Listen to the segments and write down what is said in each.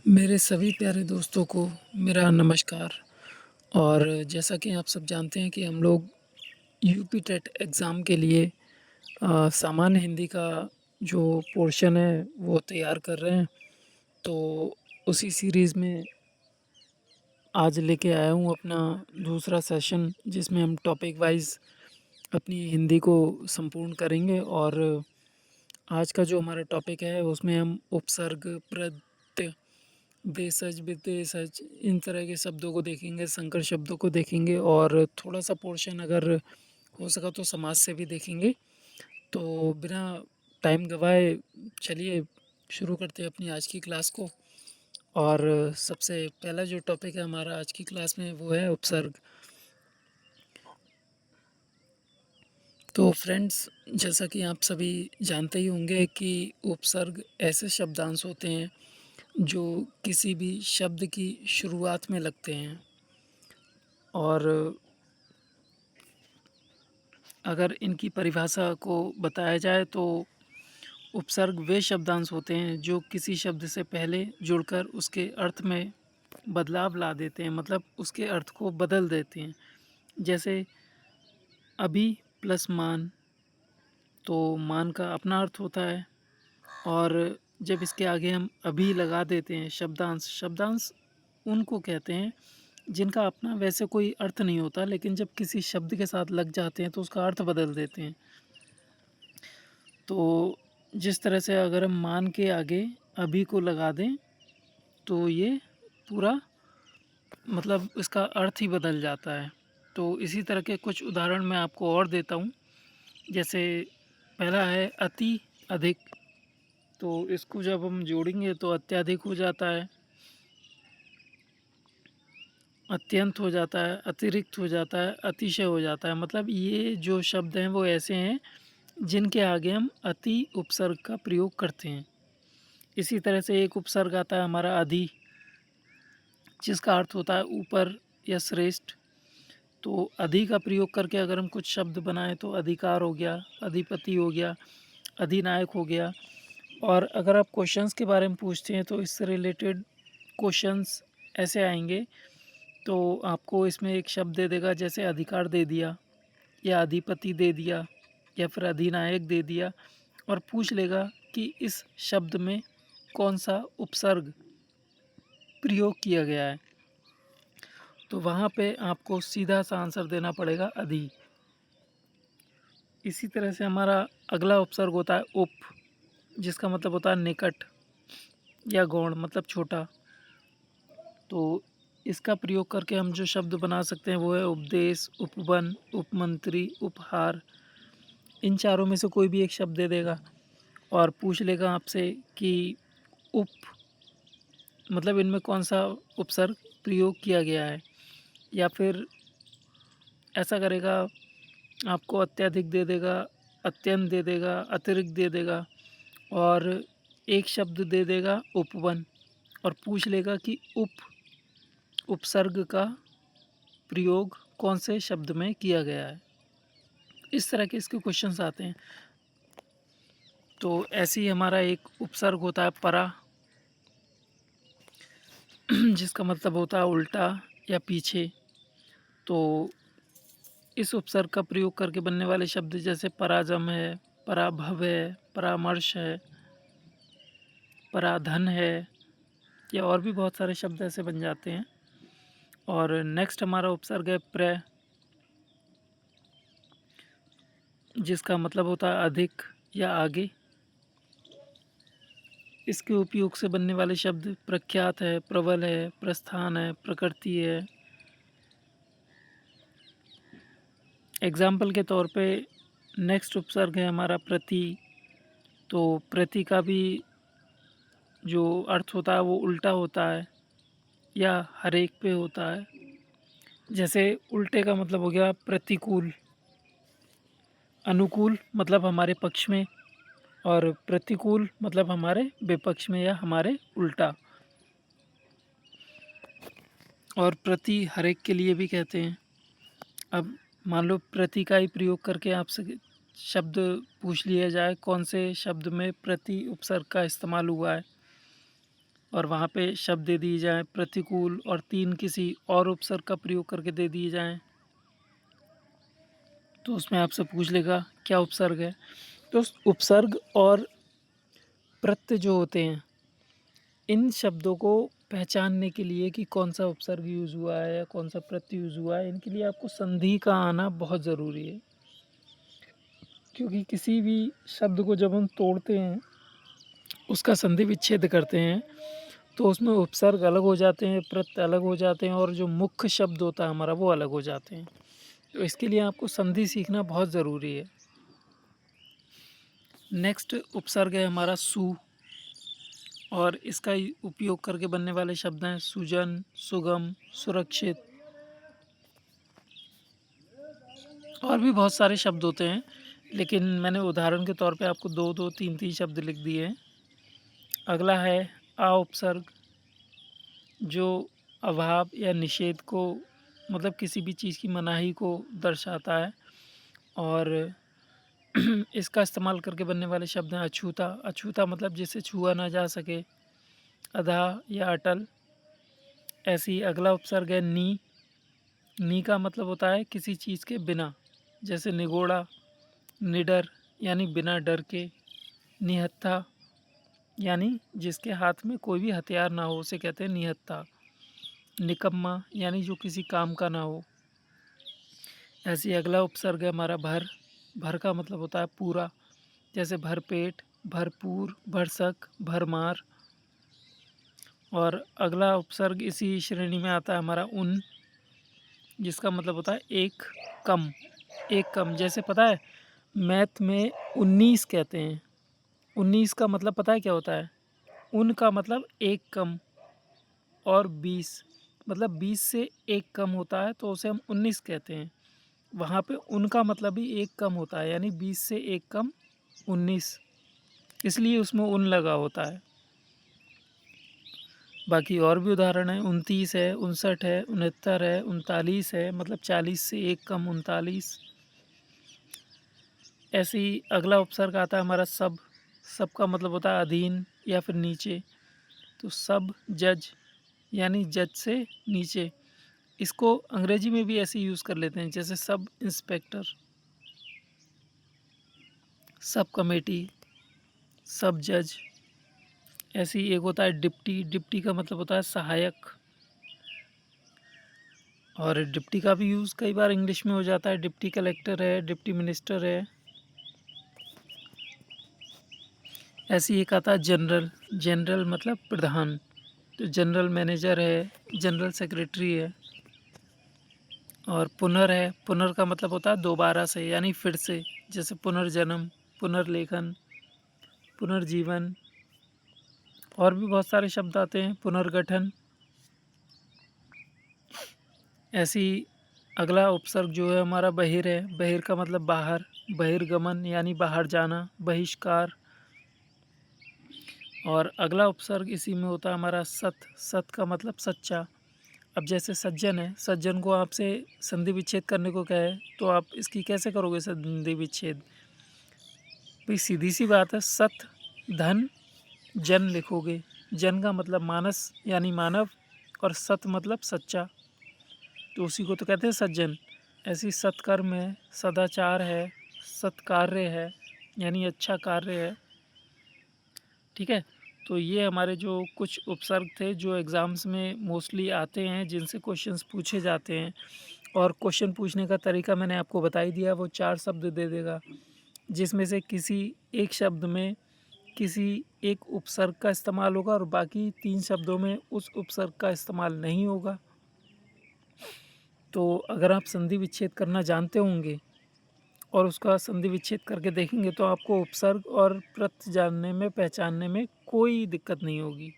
मेरे सभी प्यारे दोस्तों को मेरा नमस्कार। और जैसा कि आप सब जानते हैं कि हम लोग यूपी टेट एग्ज़ाम के लिए सामान्य हिंदी का जो पोर्शन है वो तैयार कर रहे हैं। तो उसी सीरीज़ में आज लेके आया हूँ अपना दूसरा सेशन, जिसमें हम टॉपिक वाइज़ अपनी हिंदी को संपूर्ण करेंगे। और आज का जो हमारा टॉपिक है उसमें हम उपसर्ग, प्रत्यय, भेषज, विशेषज, इन तरह के शब्दों को देखेंगे, संकर शब्दों को देखेंगे और थोड़ा-सा पोर्शन अगर हो सका तो समाज से भी देखेंगे। तो बिना टाइम गँवाए चलिए शुरू करते हैं अपनी आज की क्लास को। और सबसे पहला जो टॉपिक है हमारा आज की क्लास में वो है उपसर्ग। तो फ्रेंड्स, जैसा कि आप सभी जानते ही होंगे कि उपसर्ग ऐसे शब्दांश होते हैं जो किसी भी शब्द की शुरुआत में लगते हैं। और अगर इनकी परिभाषा को बताया जाए तो उपसर्ग वे शब्दांश होते हैं जो किसी शब्द से पहले जुड़कर उसके अर्थ में बदलाव ला देते हैं, मतलब उसके अर्थ को बदल देते हैं। जैसे अभी प्लस मान, तो मान का अपना अर्थ होता है। और जब इसके आगे हम अभी लगा देते हैं शब्दांश, शब्दांश उनको कहते हैं जिनका अपना वैसे कोई अर्थ नहीं होता, लेकिन जब किसी शब्द के साथ लग जाते हैं तो उसका अर्थ बदल देते हैं। तो जिस तरह से अगर हम मान के आगे अभी को लगा दें तो ये पूरा मतलब इसका अर्थ ही बदल जाता है। तो इसी तरह के कुछ उदाहरण मैं आपको और देता हूँ। जैसे पहला है अति, अधिक। तो इसको जब हम जोड़ेंगे तो अत्यधिक हो जाता है, अत्यंत हो जाता है, अतिरिक्त हो जाता है, अतिशय हो जाता है। मतलब ये जो शब्द हैं वो ऐसे हैं जिनके आगे हम अति उपसर्ग का प्रयोग करते हैं। इसी तरह से एक उपसर्ग आता है हमारा अधि, जिसका अर्थ होता है ऊपर या श्रेष्ठ। तो अधि का प्रयोग करके अगर हम कुछ शब्द बनाएं तो अधिकार हो गया, अधिपति हो गया, अधिनायक हो गया। और अगर आप क्वेश्चंस के बारे में पूछते हैं तो इससे रिलेटेड क्वेश्चंस ऐसे आएंगे। तो आपको इसमें एक शब्द दे देगा, जैसे अधिकार दे दिया या अधिपति दे दिया या फिर अधिनायक दे दिया, और पूछ लेगा कि इस शब्द में कौन सा उपसर्ग प्रयोग किया गया है। तो वहाँ पे आपको सीधा सा आंसर देना पड़ेगा अधि। इसी तरह से हमारा अगला उपसर्ग होता है उप, जिसका मतलब होता है निकट या गौण, मतलब छोटा। तो इसका प्रयोग करके हम जो शब्द बना सकते हैं वो है उपदेश, उपवन, उपमंत्री, उपहार। इन चारों में से कोई भी एक शब्द दे देगा और पूछ लेगा आपसे कि उप मतलब इनमें कौन सा उपसर्ग प्रयोग किया गया है। या फिर ऐसा करेगा, आपको अत्यधिक दे देगा, अत्यंत दे देगा, अतिरिक्त दे देगा, और एक शब्द दे देगा उपवन, और पूछ लेगा कि उपसर्ग का प्रयोग कौन से शब्द में किया गया है। इस तरह के इसके क्वेश्चंस आते हैं। तो ऐसे ही हमारा एक उपसर्ग होता है परा, जिसका मतलब होता है उल्टा या पीछे। तो इस उपसर्ग का प्रयोग करके बनने वाले शब्द जैसे पराजम है, पराभव है, परामर्श है, पराधन है, या और भी बहुत सारे शब्द ऐसे बन जाते हैं। और नेक्स्ट हमारा उपसर्ग है प्र, जिसका मतलब होता है अधिक या आगे। इसके उपयोग से बनने वाले शब्द प्रख्यात है, प्रबल है, प्रस्थान है, प्रकृति है। एग्जाम्पल के तौर पे नेक्स्ट उपसर्ग है हमारा प्रति। तो प्रति का भी जो अर्थ होता है वो उल्टा होता है या हर एक पे होता है। जैसे उल्टे का मतलब हो गया प्रतिकूल, अनुकूल मतलब हमारे पक्ष में, और प्रतिकूल मतलब हमारे विपक्ष में या हमारे उल्टा। और प्रति हर एक के लिए भी कहते हैं। अब मान लो प्रति का ही प्रयोग करके आपसे शब्द पूछ लिया जाए कौन से शब्द में प्रति उपसर्ग का इस्तेमाल हुआ है, और वहाँ पे शब्द दे दिए जाएँ प्रतिकूल और 3 किसी और उपसर्ग का प्रयोग करके दे दिए जाएँ, तो उसमें आपसे पूछ लेगा क्या उपसर्ग है। तो उपसर्ग और प्रत्यय जो होते हैं, इन शब्दों को पहचानने के लिए कि कौन-सा उपसर्ग यूज़ हुआ है या कौन-सा प्रत्यय यूज़ हुआ है, इनके लिए आपको संधि का आना बहुत ज़रूरी है। क्योंकि किसी भी शब्द को जब हम तोड़ते हैं, उसका संधि विच्छेद करते हैं, तो उसमें उपसर्ग अलग हो जाते हैं, प्रत्यय अलग हो जाते हैं और जो मुख्य शब्द होता है हमारा, वो अलग हो जाते हैं। तो इसके लिए आपको संधि सीखना बहुत ज़रूरी है। नेक्स्ट उपसर्ग है हमारा सु, और इसका उपयोग करके बनने वाले शब्द हैं सुजन, सुगम, सुरक्षित, और भी बहुत सारे शब्द होते हैं, लेकिन मैंने उदाहरण के तौर पे आपको 2-2, 3-3 शब्द लिख दिए हैं। अगला है आ उपसर्ग, जो अभाव या निषेध को, मतलब किसी भी चीज़ की मनाही को दर्शाता है, और इसका इस्तेमाल करके बनने वाले शब्द हैं अछूता। अछूता मतलब जिसे छुआ ना जा सके, अधा या अटल। ऐसे ही अगला उपसर्ग है नी। नी का मतलब होता है किसी चीज़ के बिना, जैसे निगोड़ा, निडर यानी बिना डर के, निहत्था यानी जिसके हाथ में कोई भी हथियार ना हो, उसे कहते हैं निहत्था। निकम्मा यानी जो किसी काम का ना हो। ऐसे ही अगला उपसर्ग है हमारा भर। भर का मतलब होता है पूरा, जैसे भरपेट, भरपूर, भरसक, भरमार। और अगला उपसर्ग इसी श्रेणी में आता है हमारा उन, जिसका मतलब होता है एक कम। एक कम, जैसे पता है मैथ में 19 कहते हैं। 19 का मतलब पता है क्या होता है? उन का मतलब एक कम, और 20 मतलब 20 से एक कम होता है, तो उसे हम 19 कहते हैं। वहाँ पे उनका मतलब भी एक कम होता है, यानी 20 से एक कम 19, इसलिए उसमें उन लगा होता है। बाकी और भी उदाहरण हैं, 29 है, 59 है, 69 है, 39 है, मतलब 40 से एक कम 39। ऐसे ही अगला उपसर्ग आता है हमारा सब। सब का मतलब होता है अधीन या फिर नीचे, तो सब जज यानी जज से नीचे। इसको अंग्रेजी में भी ऐसे यूज़ कर लेते हैं, जैसे सब इंस्पेक्टर, सब कमेटी, सब जज। ऐसे ही एक होता है डिप्टी। डिप्टी का मतलब होता है सहायक, और डिप्टी का भी यूज़ कई बार इंग्लिश में हो जाता है। डिप्टी कलेक्टर है, डिप्टी मिनिस्टर है। ऐसे ही एक आता है जनरल। जनरल मतलब प्रधान, तो जनरल मैनेजर है, जनरल सेक्रेटरी है। और पुनर है। पुनर का मतलब होता है दोबारा से, यानी फिर से, जैसे पुनर्जन्म, पुनर्लेखन, पुनर्जीवन। और भी बहुत सारे शब्द आते हैं, पुनर्गठन। ऐसी अगला उपसर्ग जो है हमारा बहिर है। बहिर का मतलब बाहर, बहिर्गमन यानी बाहर जाना, बहिष्कार। और अगला उपसर्ग इसी में होता है हमारा सत। सत का मतलब सच्चा। अब जैसे सज्जन है, सज्जन को आपसे संधि विच्छेद करने को कहे, तो आप इसकी कैसे करोगे संधि विच्छेद? भाई सीधी सी बात है, सत धन जन लिखोगे। जन का मतलब मानस यानी मानव, और सत मतलब सच्चा, तो उसी को तो कहते हैं सज्जन। ऐसी सत्कर्म है, सदाचार है, सत्कार्य है, यानी अच्छा कार्य है। ठीक है, तो ये हमारे जो कुछ उपसर्ग थे जो एग्ज़ाम्स में मोस्टली आते हैं, जिनसे क्वेश्चंस पूछे जाते हैं। और क्वेश्चन पूछने का तरीका मैंने आपको बता ही दिया, वो 4 शब्द दे देगा, जिसमें से किसी एक शब्द में किसी एक उपसर्ग का इस्तेमाल होगा और बाकी 3 शब्दों में उस उपसर्ग का इस्तेमाल नहीं होगा। तो अगर आप संधि विच्छेद करना जानते होंगे और उसका संधि विच्छेद करके देखेंगे, तो आपको उपसर्ग और प्रत्यय जानने में, पहचानने में कोई दिक्कत नहीं होगी।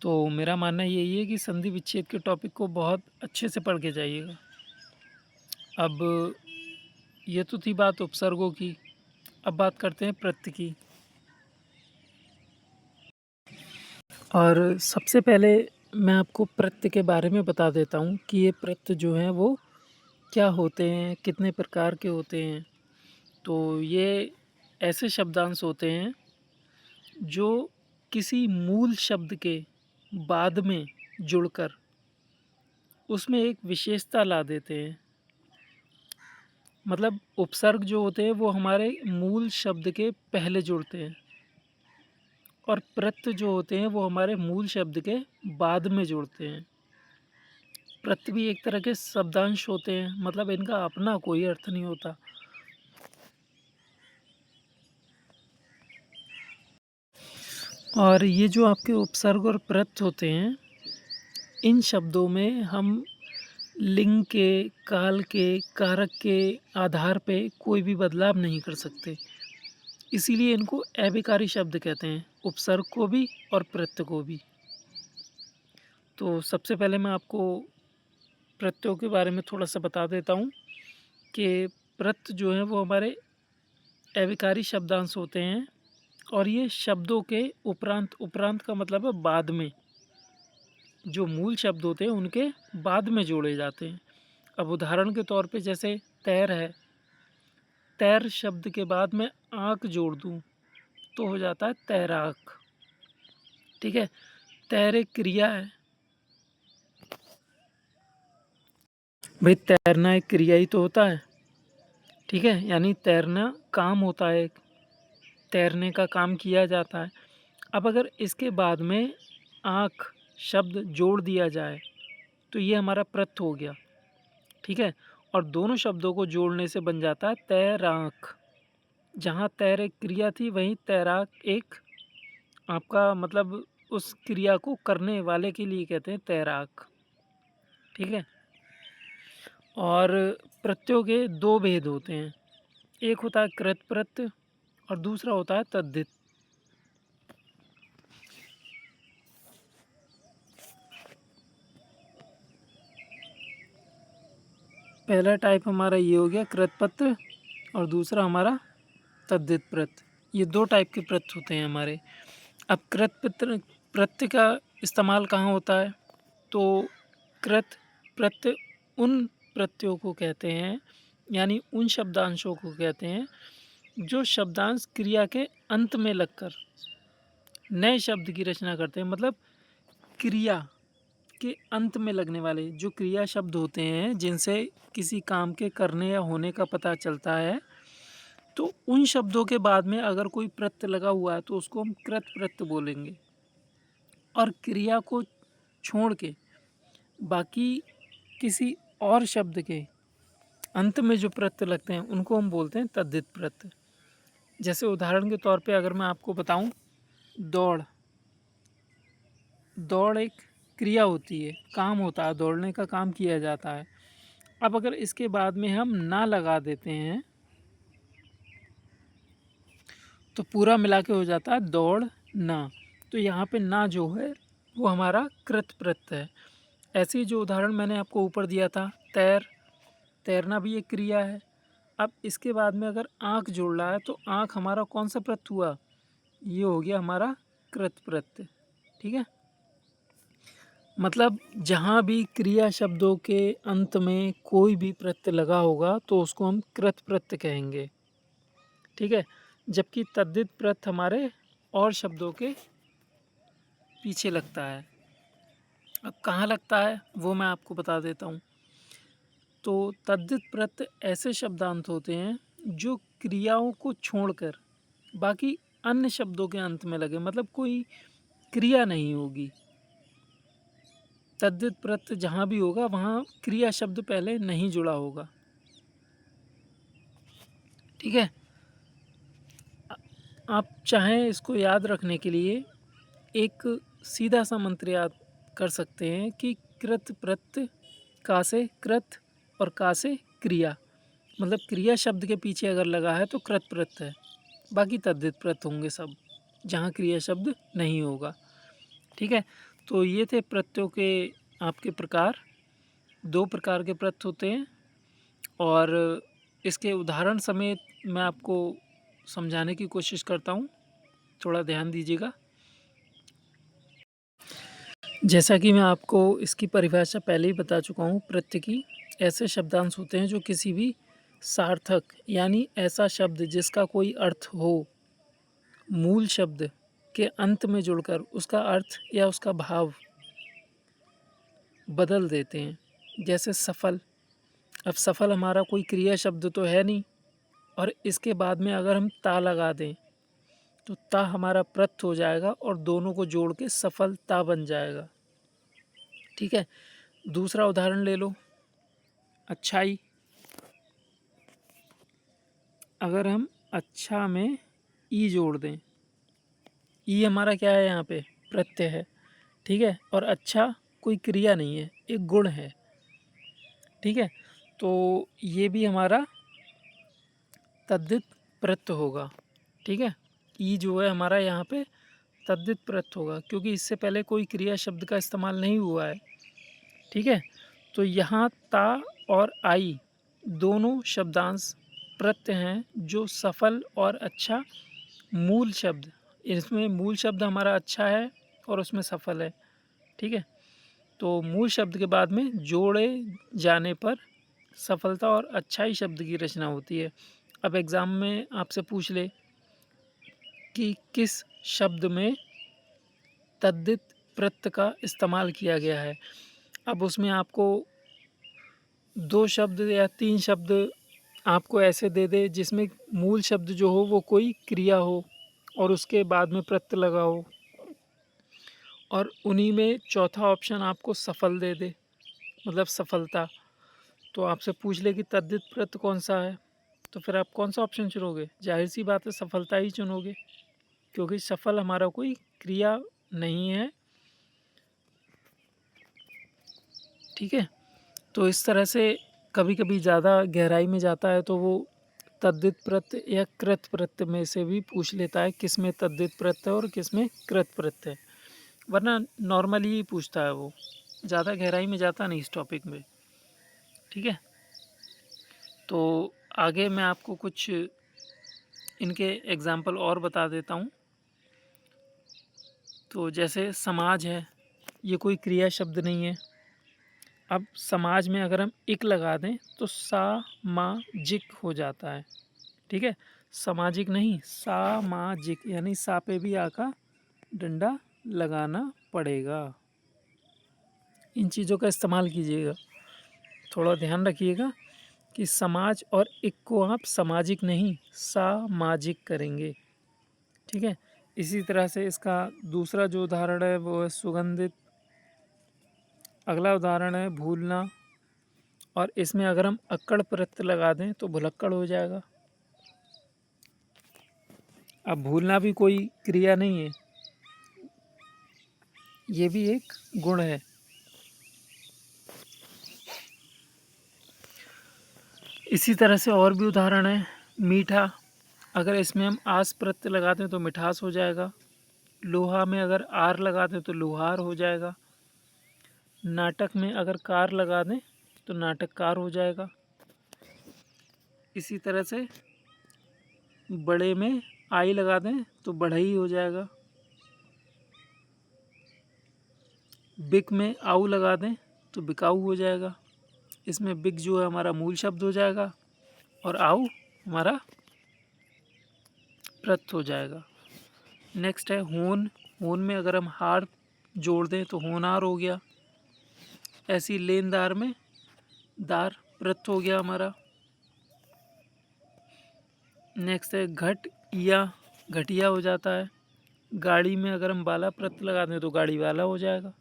तो मेरा मानना यही है कि संधि विच्छेद के टॉपिक को बहुत अच्छे से पढ़ के जाइएगा। अब ये तो थी बात उपसर्गों की, अब बात करते हैं प्रत्यय की। और सबसे पहले मैं आपको प्रत्यय के बारे में बता देता हूँ कि ये प्रत्यय जो हैं वो क्या होते हैं, कितने प्रकार के होते हैं। तो ये ऐसे शब्दांश होते हैं जो किसी मूल शब्द के बाद में जुड़कर उसमें एक विशेषता ला देते हैं। मतलब उपसर्ग जो होते हैं वो हमारे मूल शब्द के पहले जुड़ते हैं और प्रत्यय जो होते हैं वो हमारे मूल शब्द के बाद में जुड़ते हैं। प्रत्यय भी एक तरह के शब्दांश होते हैं, मतलब इनका अपना कोई अर्थ नहीं होता। और ये जो आपके उपसर्ग और प्रत्यय होते हैं, इन शब्दों में हम लिंग के, काल के, कारक के आधार पे कोई भी बदलाव नहीं कर सकते। इसीलिए इनको अभिकारी शब्द कहते हैं, उपसर्ग को भी और प्रत्यय को भी। तो सबसे पहले मैं आपको प्रत्ययों के बारे में थोड़ा-सा बता देता हूँ कि प्रत्यय जो हैं वो हमारे अभिकारी शब्दांश होते हैं और ये शब्दों के उपरांत, उपरांत का मतलब है बाद में, जो मूल शब्द होते हैं उनके बाद में जोड़े जाते हैं। अब उदाहरण के तौर पे जैसे तैर है, तैर शब्द के बाद में आँख जोड़ दूँ तो हो जाता है तैराक। ठीक है? तैर एक क्रिया है। भाई तैरना एक क्रिया ही तो होता है। ठीक है? यानी तैरना काम होता है एक, तैरने का काम किया जाता है। अब अगर इसके बाद में आँख शब्द जोड़ दिया जाए तो ये हमारा प्रत्यय हो गया। ठीक है? और दोनों शब्दों को जोड़ने से बन जाता है तैराक। जहाँ तैर एक क्रिया थी वहीं तैराक एक आपका मतलब उस क्रिया को करने वाले के लिए कहते हैं तैराक। ठीक है? और प्रत्ययों के दो भेद होते हैं। एक होता है कृत प्रत्यय और दूसरा होता है तद्धित। पहला टाइप हमारा ये हो गया कृत प्रत्यय और दूसरा हमारा तद्धित प्रत्यय। ये दो टाइप के प्रत्यय होते हैं हमारे। अब कृत प्रत्यय का इस्तेमाल कहाँ होता है? तो कृत प्रत्यय उन प्रत्ययों को कहते हैं, यानी उन शब्दांशों को कहते हैं जो शब्दांश क्रिया के अंत में लगकर नए शब्द की रचना करते हैं। मतलब क्रिया के अंत में लगने वाले जो क्रिया शब्द होते हैं जिनसे किसी काम के करने या होने का पता चलता है, तो उन शब्दों के बाद में अगर कोई प्रत्यय लगा हुआ है तो उसको हम कृत प्रत्यय बोलेंगे। और क्रिया को छोड़ के बाकी किसी और शब्द के अंत में जो प्रत्यय लगते हैं उनको हम बोलते हैं तद्धित प्रत्यय। जैसे उदाहरण के तौर पे अगर मैं आपको बताऊं, दौड़, दौड़ एक क्रिया होती है, काम होता है, दौड़ने का काम किया जाता है। अब अगर इसके बाद में हम ना लगा देते हैं तो पूरा मिला के हो जाता है दौड़ ना। तो यहाँ पे ना जो है वो हमारा कृत प्रत्यय है। ऐसे ही जो उदाहरण मैंने आपको ऊपर दिया था, तैरना भी एक क्रिया है। अब इसके बाद में अगर आँख जोड़ रहा है तो आँख हमारा कौन सा प्रत्यय हुआ? ये हो गया हमारा कृत प्रत्यय। ठीक है? मतलब जहाँ भी क्रिया शब्दों के अंत में कोई भी प्रत्यय लगा होगा तो उसको हम कृत प्रत्यय कहेंगे। ठीक है? जबकि तद्धित प्रत्यय हमारे और शब्दों के पीछे लगता है। अब कहाँ लगता है वो मैं आपको बता देता हूँ। तो तद्धित प्रत्यय ऐसे शब्दांत होते हैं जो क्रियाओं को छोड़कर बाकी अन्य शब्दों के अंत में लगे, मतलब कोई क्रिया नहीं होगी। तद्धित प्रत्यय जहाँ भी होगा वहाँ क्रिया शब्द पहले नहीं जुड़ा होगा। ठीक है? आप चाहें इसको याद रखने के लिए एक सीधा सा मंत्र याद कर सकते हैं कि कृत प्रत्यय का से कृत और का से क्रिया। मतलब क्रिया शब्द के पीछे अगर लगा है तो कृत प्रत्यय है, बाकी तद्धित प्रत्यय होंगे सब जहाँ क्रिया शब्द नहीं होगा। ठीक है? तो ये थे प्रत्ययों के आपके प्रकार। दो प्रकार के प्रत्यय होते हैं और इसके उदाहरण समेत मैं आपको समझाने की कोशिश करता हूँ, थोड़ा ध्यान दीजिएगा। जैसा कि मैं आपको इसकी परिभाषा पहले ही बता चुका हूँ, प्रत्यय की ऐसे शब्दांश होते हैं जो किसी भी सार्थक यानी ऐसा शब्द जिसका कोई अर्थ हो, मूल शब्द के अंत में जुड़कर उसका अर्थ या उसका भाव बदल देते हैं। जैसे सफल, अब सफल हमारा कोई क्रिया शब्द तो है नहीं, और इसके बाद में अगर हम ता लगा दें तो ता हमारा प्रत्यय हो जाएगा और दोनों को जोड़ के सफलता बन जाएगा। ठीक है, दूसरा उदाहरण ले लो, अच्छाई। अगर हम अच्छा में ई जोड़ दें, ई हमारा क्या है, यहाँ पे प्रत्यय है। ठीक है, और अच्छा कोई क्रिया नहीं है, एक गुण है। ठीक है, तो ये भी हमारा तद्धित प्रत्यय होगा। ठीक है, ई जो है हमारा यहाँ पे तद्धित प्रत्यय होगा, क्योंकि इससे पहले कोई क्रिया शब्द का इस्तेमाल नहीं हुआ है। ठीक है, तो यहाँ ता और आई दोनों शब्दांश प्रत्यय हैं जो सफल और अच्छा मूल शब्द, इसमें मूल शब्द हमारा अच्छा है और उसमें सफल है। ठीक है, तो मूल शब्द के बाद में जोड़े जाने पर सफलता और अच्छाई शब्द की रचना होती है। अब एग्ज़ाम में आपसे पूछ ले कि किस शब्द में तद्धित प्रत्यय का इस्तेमाल किया गया है, अब उसमें आपको 2 शब्द या 3 शब्द आपको ऐसे दे दे जिसमें मूल शब्द जो हो वो कोई क्रिया हो और उसके बाद में प्रत्यय लगा हो, और उन्हीं में चौथा ऑप्शन आपको सफल दे दे, मतलब सफलता। तो आपसे पूछ ले कि तद्धित प्रत्यय कौन सा है, तो फिर आप कौन सा ऑप्शन चुनोगे? जाहिर सी बात है सफलता ही चुनोगे, क्योंकि सफल हमारा कोई क्रिया नहीं है। ठीक है, तो इस तरह से कभी कभी ज़्यादा गहराई में जाता है तो वो तद्धित प्रत्यय या कृत प्रत्यय में से भी पूछ लेता है किस में तद्धित प्रत्यय और किस में कृत प्रत्यय, वरना नॉर्मली ही पूछता है वो, ज़्यादा गहराई में जाता नहीं इस टॉपिक में। ठीक है, तो आगे मैं आपको कुछ इनके एग्जाम्पल और बता देता हूँ। तो जैसे समाज है, ये कोई क्रिया शब्द नहीं है। अब समाज में अगर हम इक लगा दें तो सामाजिक हो जाता है। ठीक है, सामाजिक नहीं सामाजिक, यानी सा पे भी आ का डंडा लगाना पड़ेगा। इन चीज़ों का इस्तेमाल कीजिएगा, थोड़ा ध्यान रखिएगा कि समाज और इक को आप सामाजिक नहीं सामाजिक करेंगे। ठीक है, इसी तरह से इसका दूसरा जो उदाहरण है वो है सुगंधित। अगला उदाहरण है भूलना, और इसमें अगर हम अक्कड़ प्रत्यय लगा दें तो भुलक्कड़ हो जाएगा। अब भूलना भी कोई क्रिया नहीं है, ये भी एक गुण है। इसी तरह से और भी उदाहरण है, मीठा, अगर इसमें हम आस प्रत्यय लगा दें तो मिठास हो जाएगा। लोहा में अगर आर लगा दें तो लोहार हो जाएगा। नाटक में अगर कार लगा दें तो नाटककार हो जाएगा। इसी तरह से बड़े में आई लगा दें तो बढ़ई हो जाएगा। बिक में आऊ लगा दें तो बिकाऊ हो जाएगा। इसमें बिक जो है हमारा मूल शब्द हो जाएगा और आऊ हमारा प्रत्यय हो जाएगा। नेक्स्ट है होन, होन में अगर हम हार जोड़ दें तो होनहार हो गया। ऐसी लेनदार में दार प्रत्यय हो गया हमारा। नेक्स्ट है घट या घटिया हो जाता है। गाड़ी में अगर हम बाला प्रत्यय लगा दें तो गाड़ी वाला हो जाएगा।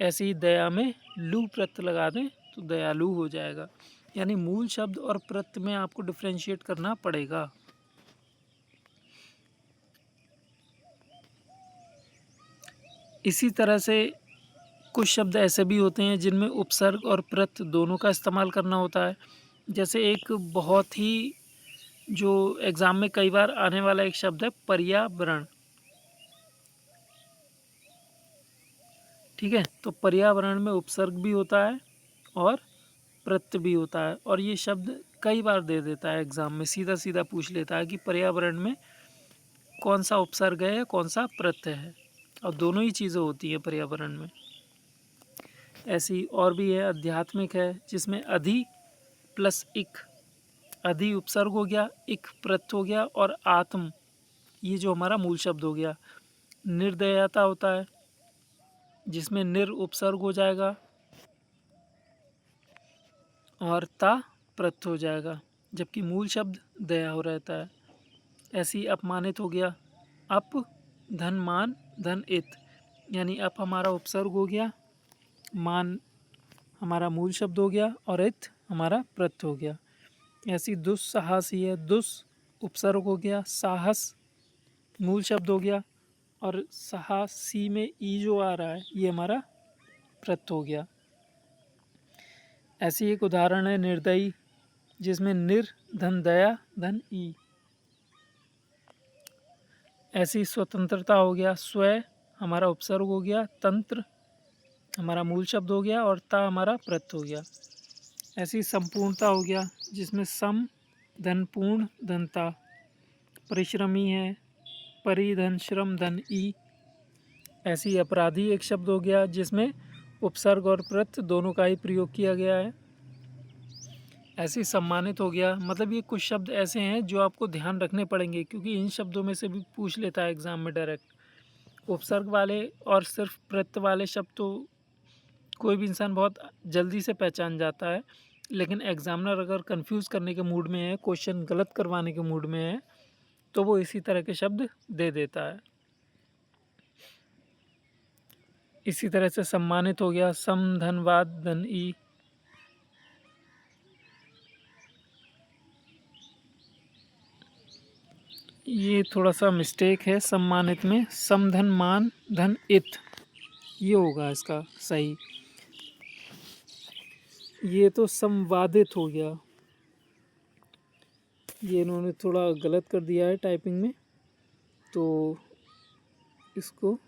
ऐसे ही दया में लू प्रत्यय लगा दें तो दयालु हो जाएगा। यानी मूल शब्द और प्रत्यय में आपको डिफ्रेंशिएट करना पड़ेगा। इसी तरह से कुछ शब्द ऐसे भी होते हैं जिनमें उपसर्ग और प्रत्यय दोनों का इस्तेमाल करना होता है। जैसे एक बहुत ही जो एग्ज़ाम में कई बार आने वाला एक शब्द है पर्यावरण। ठीक है, तो पर्यावरण में उपसर्ग भी होता है और प्रत्यय भी होता है, और ये शब्द कई बार दे देता है एग्ज़ाम में, सीधा सीधा पूछ लेता है कि पर्यावरण में कौन सा उपसर्ग है या कौन सा प्रत्यय है, और दोनों ही चीज़ें होती हैं पर्यावरण में। ऐसी और भी है, आध्यात्मिक है, जिसमें अधि प्लस इक, अधि उपसर्ग हो गया, इक प्रत्यय हो गया और आत्म ये जो हमारा मूल शब्द हो गया। निर्दयता होता है जिसमें निर उपसर्ग हो जाएगा और ता प्रत्यय हो जाएगा, जबकि मूल शब्द दया हो रहता है। ऐसे ही अपमानित हो गया, अप धन मान धन इत, यानी अप हमारा उपसर्ग हो गया, मान हमारा मूल शब्द हो गया और इत हमारा प्रत्यय हो गया। ऐसी दुस्साहसी है, दुस उपसर्ग हो गया, साहस मूल शब्द हो गया और साहसी में ई जो आ रहा है ये हमारा प्रत्यय हो गया। ऐसी एक उदाहरण है निर्दयी, जिसमें निर धन दया धन ई। ऐसी स्वतंत्रता हो गया, स्व हमारा उपसर्ग हो गया, तंत्र हमारा मूल शब्द हो गया और ता हमारा प्रत्यय हो गया। ऐसी संपूर्णता हो गया, जिसमें सम धन पूर्ण धनता, परिश्रमी है, परि धन श्रम धन ई। ऐसी अपराधी एक शब्द हो गया, जिसमें उपसर्ग और प्रत्यय दोनों का ही प्रयोग किया गया है। ऐसे सम्मानित हो गया, मतलब ये कुछ शब्द ऐसे हैं जो आपको ध्यान रखने पड़ेंगे, क्योंकि इन शब्दों में से भी पूछ लेता है एग्ज़ाम में डायरेक्ट। उपसर्ग वाले और सिर्फ प्रत्यय वाले शब्द तो कोई भी इंसान बहुत जल्दी से पहचान जाता है, लेकिन एग्जामिनर अगर कंफ्यूज करने के मूड में है, क्वेश्चन गलत करवाने के मूड में है, तो वो इसी तरह के शब्द दे देता है। इसी तरह से सम्मानित हो गया, सम धनवाद धन ई। ये थोड़ा सा मिस्टेक है, सम्मानित में सम धन मान धन इत, ये होगा इसका सही। ये तो संवादित हो गया, ये इन्होंने थोड़ा गलत कर दिया है टाइपिंग में, तो इसको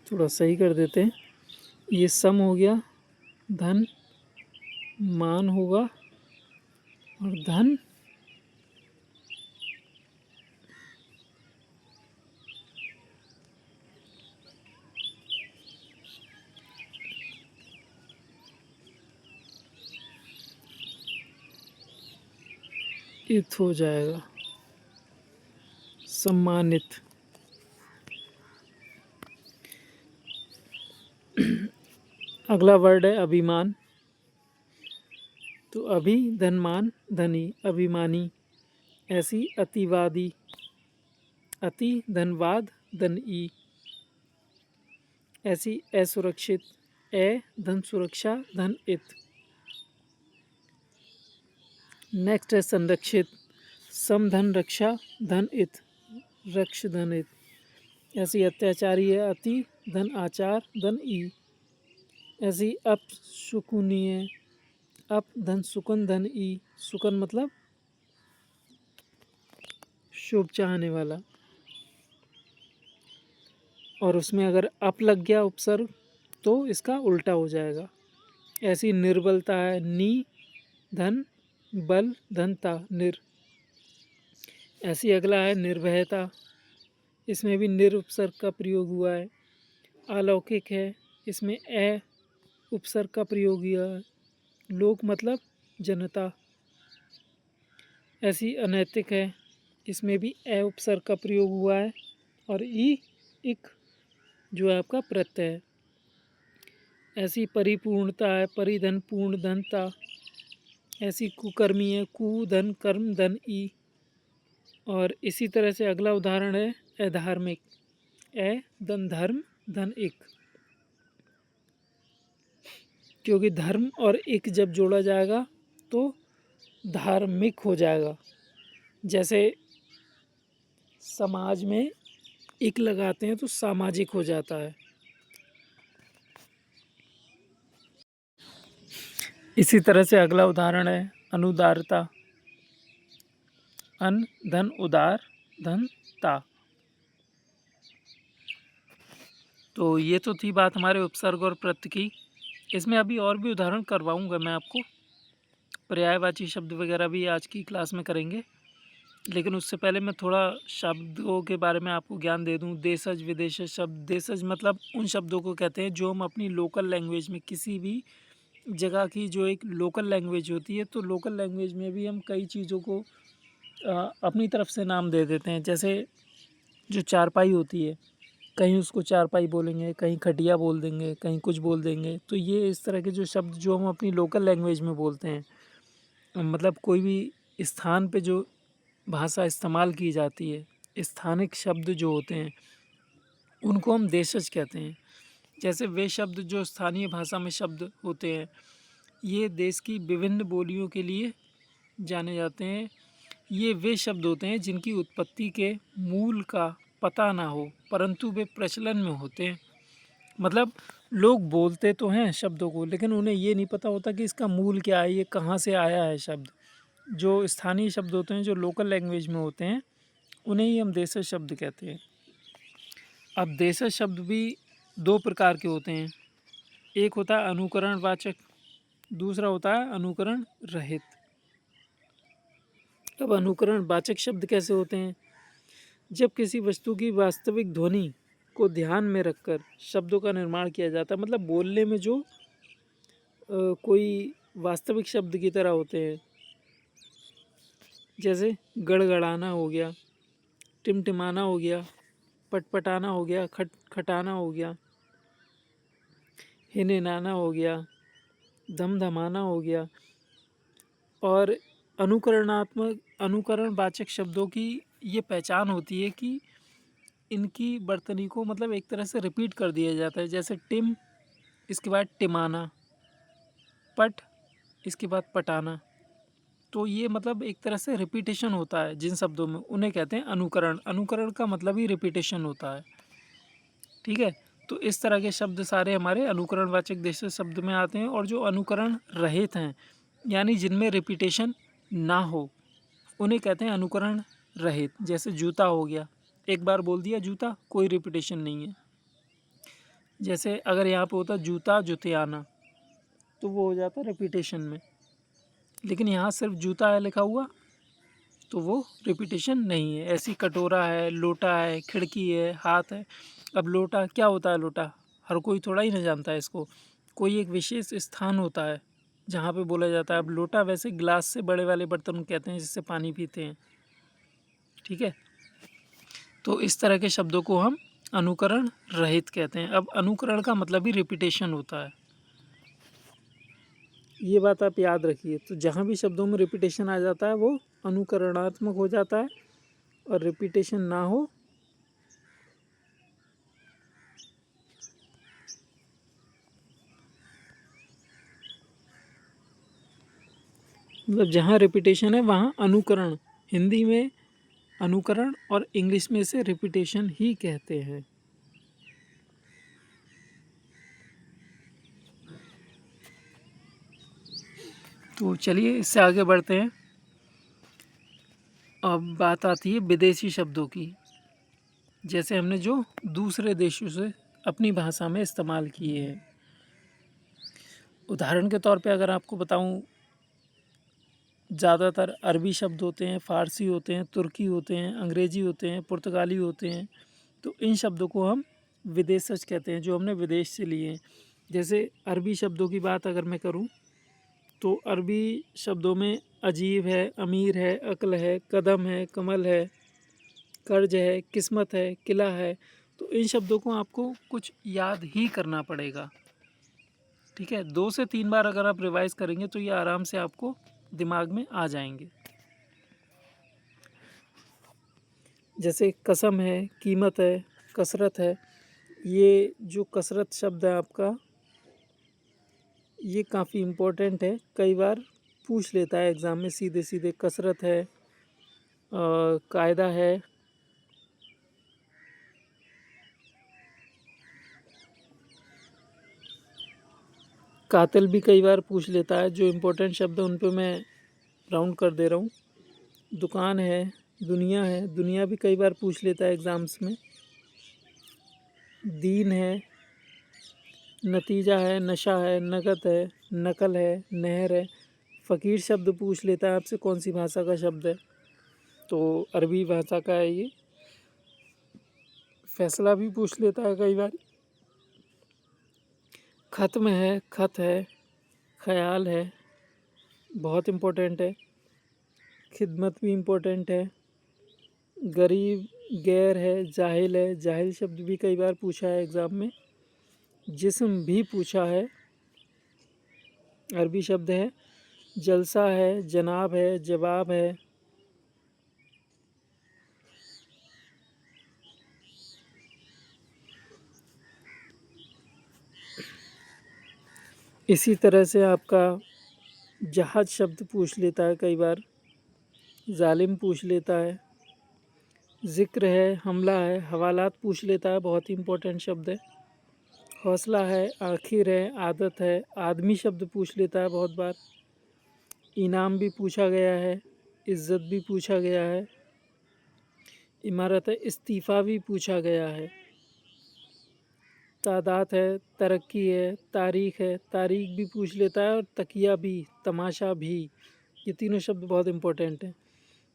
थोड़ा सही कर देते हैं। ये सम हो गया, धन मान होगा और धन इत हो जाएगा, सम्मानित। अगला वर्ड है अभिमान, तो अभि धनमान धनी अभिमानी। ऐसी अतिवादी, अति धनवाद धन ई। ऐसी असुरक्षित, ए धन सुरक्षा धन इत। नेक्स्ट है संरक्षित, सम धन रक्षा धन इत, रक्ष धन इत। ऐसी अत्याचारी है, अति धन आचार धन ई। ऐसी अपशुकुनी है, अप धन सुकन धन ई। सुकन मतलब शुभ चाहने वाला, और उसमें अगर अप लग गया उपसर्ग तो इसका उल्टा हो जाएगा। ऐसी निर्बलता है, नी धन बल धनता निर। ऐसी अगला है निर्भयता, इसमें भी निर उपसर्ग का प्रयोग हुआ है। अलौकिक है, इसमें ए उपसर्ग का प्रयोग हुआ है। लोक मतलब जनता। ऐसी अनैतिक है, इसमें भी ए उपसर्ग का प्रयोग हुआ है और ई इक जो है आपका प्रत्यय है। ऐसी परिपूर्णता है, परिधन पूर्ण धनता। ऐसी कुकर्मी है, कु धन कर्म धन ई। और इसी तरह से अगला उदाहरण है अधार्मिक, ए धन धर्म धन इक, क्योंकि धर्म और इक जब जोड़ा जाएगा तो धार्मिक हो जाएगा। जैसे समाज में इक लगाते हैं तो सामाजिक हो जाता है। इसी तरह से अगला उदाहरण है अनुदारता, अन धन उदार धन ता। तो ये तो थी बात हमारे उपसर्ग और प्रत्यय की। इसमें अभी और भी उदाहरण करवाऊंगा मैं आपको, पर्यायवाची शब्द वगैरह भी आज की क्लास में करेंगे। लेकिन उससे पहले मैं थोड़ा शब्दों के बारे में आपको ज्ञान दे दूँ। देशज, विदेशज शब्द, देशज मतलब उन शब्दों को कहते हैं जो हम अपनी लोकल लैंग्वेज में किसी भी जगह की जो एक लोकल लैंग्वेज होती है, तो लोकल लैंग्वेज में भी हम कई चीज़ों को अपनी तरफ से नाम दे देते हैं। जैसे जो चारपाई होती है, कहीं उसको चारपाई बोलेंगे, कहीं खटिया बोल देंगे, कहीं कुछ बोल देंगे। तो ये इस तरह के जो शब्द जो हम अपनी लोकल लैंग्वेज में बोलते हैं, मतलब कोई भी स्थान पे जो भाषा इस्तेमाल की जाती है, स्थानिक शब्द जो होते हैं, उनको हम देशज कहते हैं। जैसे वे शब्द जो स्थानीय भाषा में शब्द होते हैं, ये देश की विभिन्न बोलियों के लिए जाने जाते हैं। ये वे शब्द होते हैं जिनकी उत्पत्ति के मूल का पता ना हो, परंतु वे प्रचलन में होते हैं। मतलब लोग बोलते तो हैं शब्दों को, लेकिन उन्हें ये नहीं पता होता कि इसका मूल क्या है, ये कहाँ से आया है शब्द। जो स्थानीय शब्द होते हैं, जो लोकल लैंग्वेज में होते हैं, उन्हें ही हम देशज शब्द कहते हैं। अब देशज शब्द भी 2 प्रकार के होते हैं। एक होता है अनुकरण वाचक, दूसरा होता है अनुकरण रहित। अब अनुकरण वाचक शब्द कैसे होते हैं? जब किसी वस्तु की वास्तविक ध्वनि को ध्यान में रखकर शब्दों का निर्माण किया जाता है, मतलब बोलने में जो कोई वास्तविक शब्द की तरह होते हैं, जैसे गड़गड़ाना हो गया, टिमटिमाना हो गया, पटपटाना हो गया, खटाना हो गया, हिनहिनाना हो गया, धमधमाना हो गया। और अनुकरणवाचक शब्दों की ये पहचान होती है कि इनकी वर्तनी को मतलब एक तरह से रिपीट कर दिया जाता है। जैसे टिम, इसके बाद टिमाना, पट, इसके बाद पटाना। तो ये मतलब एक तरह से रिपीटेशन होता है जिन शब्दों में, उन्हें कहते हैं अनुकरण। अनुकरण का मतलब ही रिपीटेशन होता है। ठीक है, तो इस तरह के शब्द सारे हमारे अनुकरणवाचक देशज शब्द में आते हैं। और जो अनुकरण रहित हैं, यानी जिनमें रिपीटेशन ना हो, उन्हें कहते हैं अनुकरण रहित। जैसे जूता हो गया, एक बार बोल दिया जूता, कोई रिपीटेशन नहीं है। जैसे अगर यहाँ पे होता जूता जुतियाना, तो वो हो जाता रिपीटेशन में। लेकिन यहाँ सिर्फ जूता है लिखा हुआ, तो वो रिपीटेशन नहीं है। ऐसी कटोरा है, लोटा है, खिड़की है, हाथ है। अब लोटा क्या होता है? लोटा हर कोई थोड़ा ही ना जानता है इसको। कोई एक विशेष स्थान होता है जहाँ पे बोला जाता है। अब लोटा वैसे गिलास से बड़े वाले बर्तन को कहते हैं जिससे पानी पीते हैं। ठीक है, तो इस तरह के शब्दों को हम अनुकरण रहित कहते हैं। अब अनुकरण का मतलब ही रिपीटेशन होता है, ये बात आप याद रखिए। तो जहाँ भी शब्दों में रिपीटेशन आ जाता है वो अनुकरणात्मक हो जाता है, और रिपीटेशन ना हो मतलब जहाँ रिपीटेशन है वहाँ अनुकरण। हिंदी में अनुकरण और इंग्लिश में इसे रिपीटेशन ही कहते हैं। तो चलिए इससे आगे बढ़ते हैं। अब बात आती है विदेशी शब्दों की, जैसे हमने जो दूसरे देशों से अपनी भाषा में इस्तेमाल किए हैं। उदाहरण के तौर पे अगर आपको बताऊं, ज़्यादातर अरबी शब्द होते हैं, फ़ारसी होते हैं, तुर्की होते हैं, अंग्रेज़ी होते हैं, पुर्तगाली होते हैं। तो इन शब्दों को हम विदेशज कहते हैं, जो हमने विदेश से लिए हैं। जैसे अरबी शब्दों की बात अगर मैं करूं, तो अरबी शब्दों में अजीब है, अमीर है, अक्ल है, कदम है, कमल है, कर्ज है, किस्मत है, किला है। तो इन शब्दों को आपको कुछ याद ही करना पड़ेगा। ठीक है, 2 से 3 बार अगर आप रिवाइज़ करेंगे तो ये आराम से आपको दिमाग में आ जाएंगे। जैसे कसम है, कीमत है, कसरत है। ये जो कसरत शब्द है आपका, ये काफ़ी इम्पोर्टेंट है। कई बार पूछ लेता है एग्ज़ाम में सीधे सीधे। कसरत है, कायदा है, कातिल भी कई बार पूछ लेता है। जो इम्पोर्टेंट शब्द है उन पे मैं राउंड कर दे रहा हूँ। दुकान है, दुनिया है, दुनिया भी कई बार पूछ लेता है एग्ज़ाम्स में। दीन है, नतीजा है, नशा है, नकद है, नकल है, नहर है। फ़कीर शब्द पूछ लेता है आपसे कौन सी भाषा का शब्द है। तो अरबी भाषा का है ये। फैसला भी पूछ लेता है कई बार। ख़त्म है, ख़त है, ख़याल है, बहुत इम्पोर्टेंट है। खिदमत भी इम्पोर्टेंट है। गरीब, गैर है, जाहिल है। जाहिल शब्द भी कई बार पूछा है एग्ज़ाम में। जिस्म भी पूछा है, अरबी शब्द है। जलसा है, जनाब है, जवाब है। इसी तरह से आपका जहाज शब्द पूछ लेता है कई बार। जालिम पूछ लेता है। ज़िक्र है, हमला है, हवालात पूछ लेता है, बहुत ही इम्पोर्टेंट शब्द है। हौसला है, आखिर है, आदत है। आदमी शब्द पूछ लेता है बहुत बार। इनाम भी पूछा गया है, इज़्ज़त भी पूछा गया है। इमारत है, इस्तीफ़ा भी पूछा गया है। तादाद है, तरक्की है, तारीख़ है। तारीख़ भी पूछ लेता है और तकिया भी, तमाशा भी। ये तीनों शब्द बहुत इम्पोर्टेंट हैं।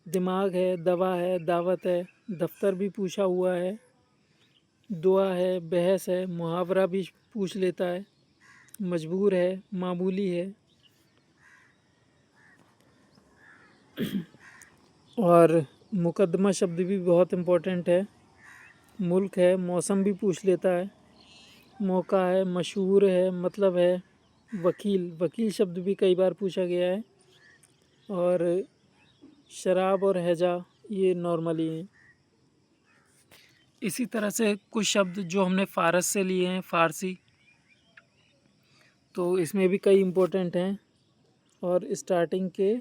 दिमाग है, दवा है, दावत है। दफ्तर भी पूछा हुआ है। दुआ है, बहस है। मुहावरा भी पूछ लेता है। मजबूर है, मामूली है। और मुकदमा शब्द भी बहुत इम्पोर्टेंट है। मुल्क है, मौसम भी पूछ लेता है। मौका है, मशहूर है, मतलब है। वकील, वकील शब्द भी कई बार पूछा गया है। और शराब और हैजा ये नॉर्मली हैं। इसी तरह से कुछ शब्द जो हमने फ़ारस से लिए हैं, फ़ारसी, तो इसमें भी कई इम्पोर्टेंट हैं। और स्टार्टिंग के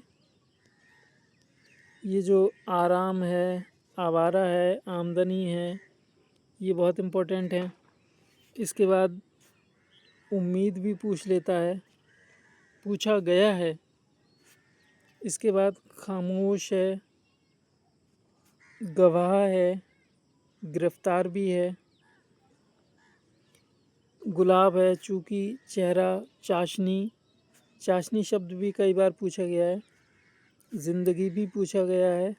ये जो आराम है, आवारा है, आमदनी है, ये बहुत इम्पोर्टेंट हैं। इसके बाद उम्मीद भी पूछ लेता है, पूछा गया है। इसके बाद खामोश है, गवाह है, गिरफ्तार भी है। गुलाब है, चूंकि, चेहरा, चाशनी। चाशनी शब्द भी कई बार पूछा गया है। ज़िंदगी भी पूछा गया है।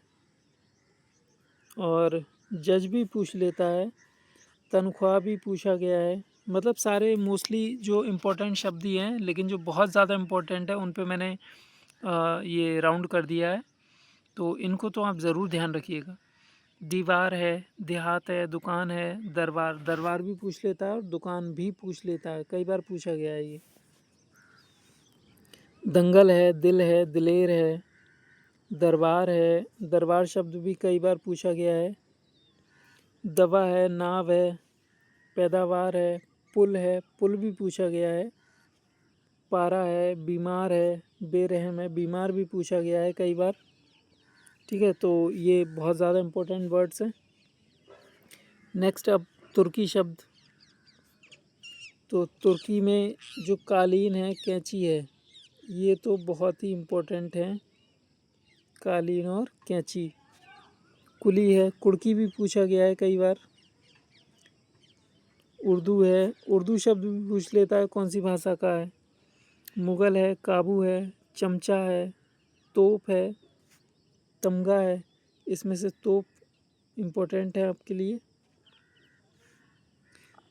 और जज भी पूछ लेता है। तनख्वाह भी पूछा गया है। मतलब सारे मोस्टली जो इम्पोर्टेंट शब्द ही हैं, लेकिन जो बहुत ज़्यादा इम्पोर्टेंट है उन पे मैंने ये राउंड कर दिया है, तो इनको तो आप ज़रूर ध्यान रखिएगा। दीवार है, देहात है, दुकान है, दरबार। दरबार भी पूछ लेता है और दुकान भी पूछ लेता है, कई बार पूछा गया है ये। दंगल है, दिल है, दिलेर है। दरबार है, दरबार शब्द भी कई बार पूछा गया है। दवा है, नाव है, पैदावार है। पुल है, पुल भी पूछा गया है। पारा है, बीमार है, बेरहम है। बीमार भी पूछा गया है कई बार। ठीक है, तो ये बहुत ज़्यादा इम्पोर्टेंट वर्ड्स हैं। नेक्स्ट अब तुर्की शब्द। तो तुर्की में जो कालीन है, कैंची है, ये तो बहुत ही इम्पोर्टेंट है। कालीन और कैंची। कुली है, कुड़की भी पूछा गया है कई बार। उर्दू है, उर्दू शब्द भी पूछ लेता है कौन सी भाषा का है। मुग़ल है, काबू है, चमचा है, तोप है, तमगा है। इसमें से तोप इम्पोर्टेंट है आपके लिए।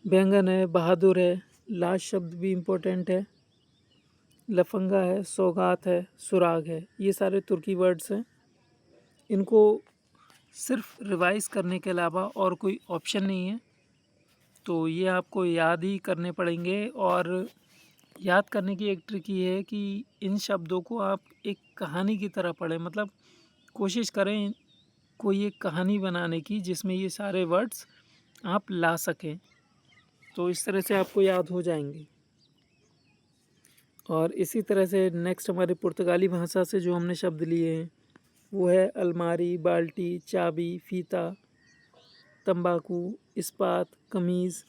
बैंगन है, बहादुर है। लाश शब्द भी इम्पोर्टेंट है। लफंगा है, सौगात है, सुराग है। ये सारे तुर्की वर्ड्स हैं। इनको सिर्फ रिवाइज़ करने के अलावा और कोई ऑप्शन नहीं है, तो ये आपको याद ही करने पड़ेंगे। और याद करने की एक ट्रिक ये है कि इन शब्दों को आप एक कहानी की तरह पढ़ें। मतलब कोशिश करें कोई एक कहानी बनाने की जिसमें ये सारे वर्ड्स आप ला सकें, तो इस तरह से आपको याद हो जाएंगे। और इसी तरह से नेक्स्ट हमारे पुर्तगाली भाषा से जो हमने शब्द लिए हैं वो है अलमारी, बाल्टी, चाबी, फीता, तंबाकू, इस्पात, कमीज़।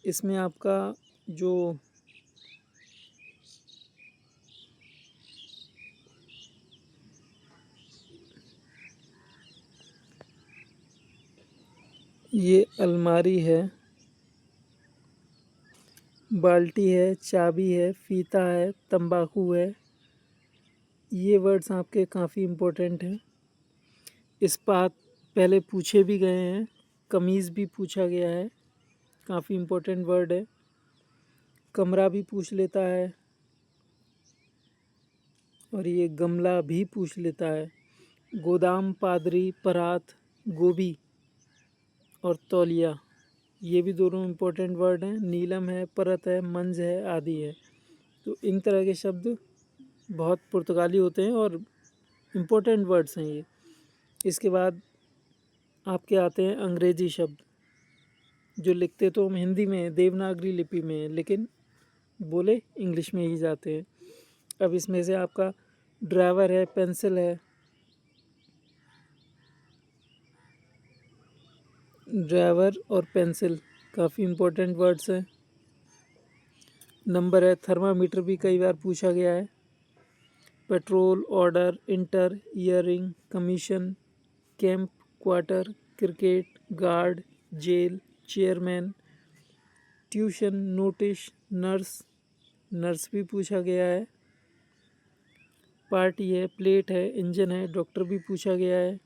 इसमें आपका जो ये अलमारी है, बाल्टी है, चाबी है, फीता है, तंबाकू है। ये वर्ड्स आपके काफ़ी इम्पोर्टेंट हैं। इस्पात पहले पूछे भी गए हैं, कमीज़ भी पूछा गया है, काफ़ी इम्पोर्टेंट वर्ड है। कमरा भी पूछ लेता है, और ये गमला भी पूछ लेता है। गोदाम, पादरी, परात, गोभी और तौलिया, ये भी दोनों इम्पोर्टेंट वर्ड हैं। नीलम है, परत है, मंज है, आदि है। तो इन तरह के शब्द बहुत पुर्तगाली होते हैं और इम्पोर्टेंट वर्ड्स हैं ये। इसके बाद आपके आते हैं अंग्रेज़ी शब्द, जो लिखते तो हम हिंदी में हैं, देवनागरी लिपि में हैं, लेकिन बोले इंग्लिश में ही जाते हैं। अब इसमें से आपका ड्राइवर है, पेंसिल है, ड्राइवर और पेंसिल काफ़ी इम्पोर्टेंट वर्ड्स हैं। नंबर है, थर्मामीटर भी कई बार पूछा गया है। Petrol, order, enter, earring, commission, camp, quarter, cricket, guard, jail, chairman, tuition, notice, nurse, nurse भी पूछा गया है। पार्टी है, प्लेट है, इंजन है, डॉक्टर भी पूछा गया है।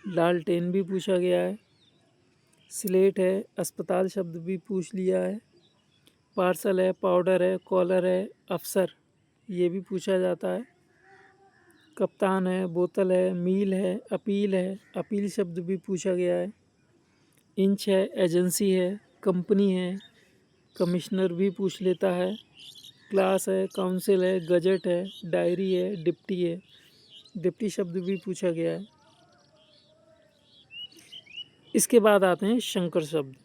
लालटेन भी पूछा गया है। स्लेट है, अस्पताल शब्द भी पूछ लिया है। पार्सल है, पाउडर है, कॉलर है, अफसर, ये भी पूछा जाता है। कप्तान है, बोतल है, मील है, अपील है, अपील शब्द भी पूछा गया है। इंच है, एजेंसी है, कंपनी है, कमिश्नर भी पूछ लेता है। क्लास है, काउंसिल है, गजट है, डायरी है, डिप्टी है, डिप्टी शब्द भी पूछा गया है। इसके बाद आते हैं शंकर शब्द।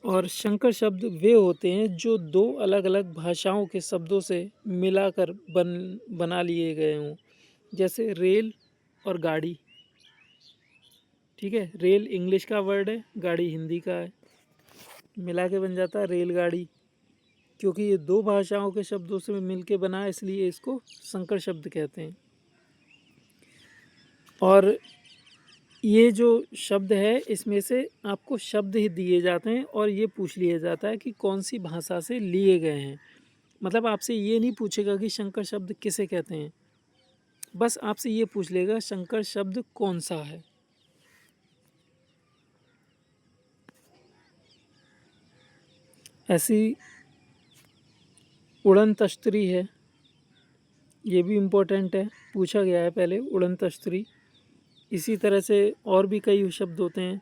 और शंकर शब्द वे होते हैं जो दो अलग अलग भाषाओं के शब्दों से मिलाकर बना लिए गए हों। जैसे रेल और गाड़ी, ठीक है, रेल इंग्लिश का वर्ड है, गाड़ी हिंदी का है, मिला के बन जाता है रेलगाड़ी। क्योंकि ये दो भाषाओं के शब्दों से मिल के बना है, इसलिए इसको संकर शब्द कहते हैं। और ये जो शब्द है, इसमें से आपको शब्द ही दिए जाते हैं और ये पूछ लिया जाता है कि कौन सी भाषा से लिए गए हैं। मतलब आपसे ये नहीं पूछेगा कि शंकर शब्द किसे कहते हैं, बस आपसे ये पूछ लेगा शंकर शब्द कौन सा है। ऐसी उड़न तश्तरी है, ये भी इम्पोर्टेंट है, पूछा गया है पहले उड़न तश्तरी। इसी तरह से और भी कई शब्द होते हैं।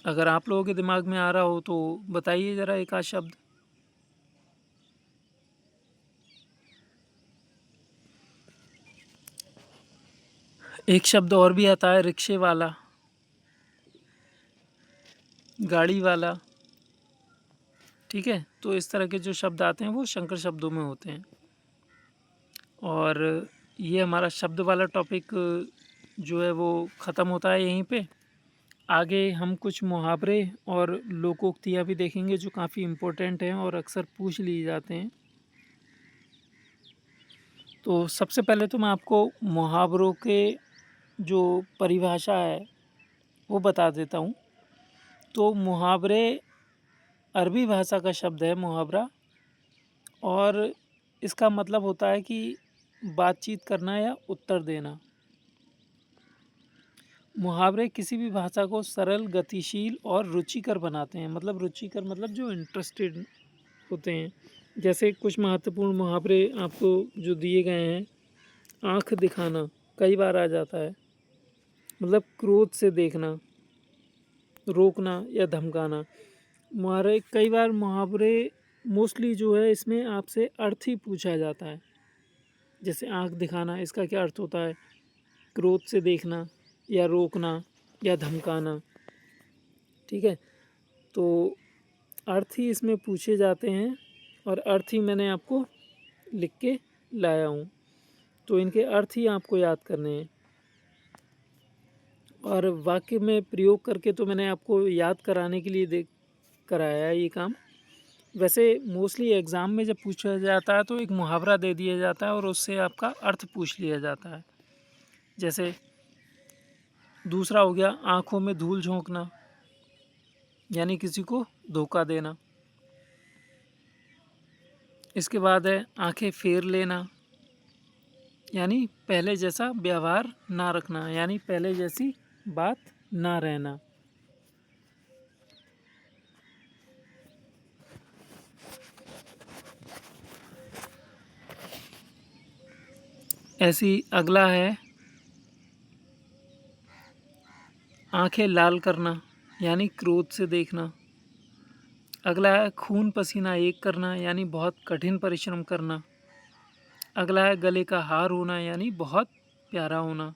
अगर आप लोगों के दिमाग में आ रहा हो तो बताइए ज़रा एक आध शब्द। एक शब्द और भी आता है, रिक्शे वाला, गाड़ी वाला, ठीक है। तो इस तरह के जो शब्द आते हैं वो शंकर शब्दों में होते हैं। और ये हमारा शब्द वाला टॉपिक जो है वो ख़त्म होता है यहीं पे। आगे हम कुछ मुहावरे और लोकोक्तियाँ भी देखेंगे जो काफ़ी इम्पोर्टेंट हैं और अक्सर पूछ लिए जाते हैं। तो सबसे पहले तो मैं आपको मुहावरों के जो परिभाषा है वो बता देता हूँ। तो मुहावरे अरबी भाषा का शब्द है मुहावरा, और इसका मतलब होता है कि बातचीत करना या उत्तर देना। मुहावरे किसी भी भाषा को सरल, गतिशील और रुचिकर बनाते हैं। मतलब रुचिकर मतलब जो इंटरेस्टेड होते हैं। जैसे कुछ महत्वपूर्ण मुहावरे आपको जो दिए गए हैं, आँख दिखाना कई बार आ जाता है, मतलब क्रोध से देखना, रोकना या धमकाना। मुहावरे कई बार मुहावरे मोस्टली जो है इसमें आपसे अर्थ ही पूछा जाता है। जैसे आँख दिखाना, इसका क्या अर्थ होता है? क्रोध से देखना या रोकना या धमकाना, ठीक है। तो अर्थ ही इसमें पूछे जाते हैं और अर्थ ही मैंने आपको लिख के लाया हूँ। तो इनके अर्थ ही आपको याद करने हैं और वाक्य में प्रयोग करके तो मैंने आपको याद कराने के लिए कराया है ये काम। वैसे मोस्टली एग्ज़ाम में जब पूछा जाता है तो एक मुहावरा दे दिया जाता है और उससे आपका अर्थ पूछ लिया जाता है। जैसे दूसरा हो गया आँखों में धूल झोंकना, यानी किसी को धोखा देना। इसके बाद है आंखें फेर लेना, यानी पहले जैसा व्यवहार ना रखना, यानी पहले जैसी बात ना रहना। ऐसी अगला है आंखें लाल करना, यानी क्रोध से देखना। अगला है खून पसीना एक करना, यानी बहुत कठिन परिश्रम करना। अगला है गले का हार होना, यानी बहुत प्यारा होना।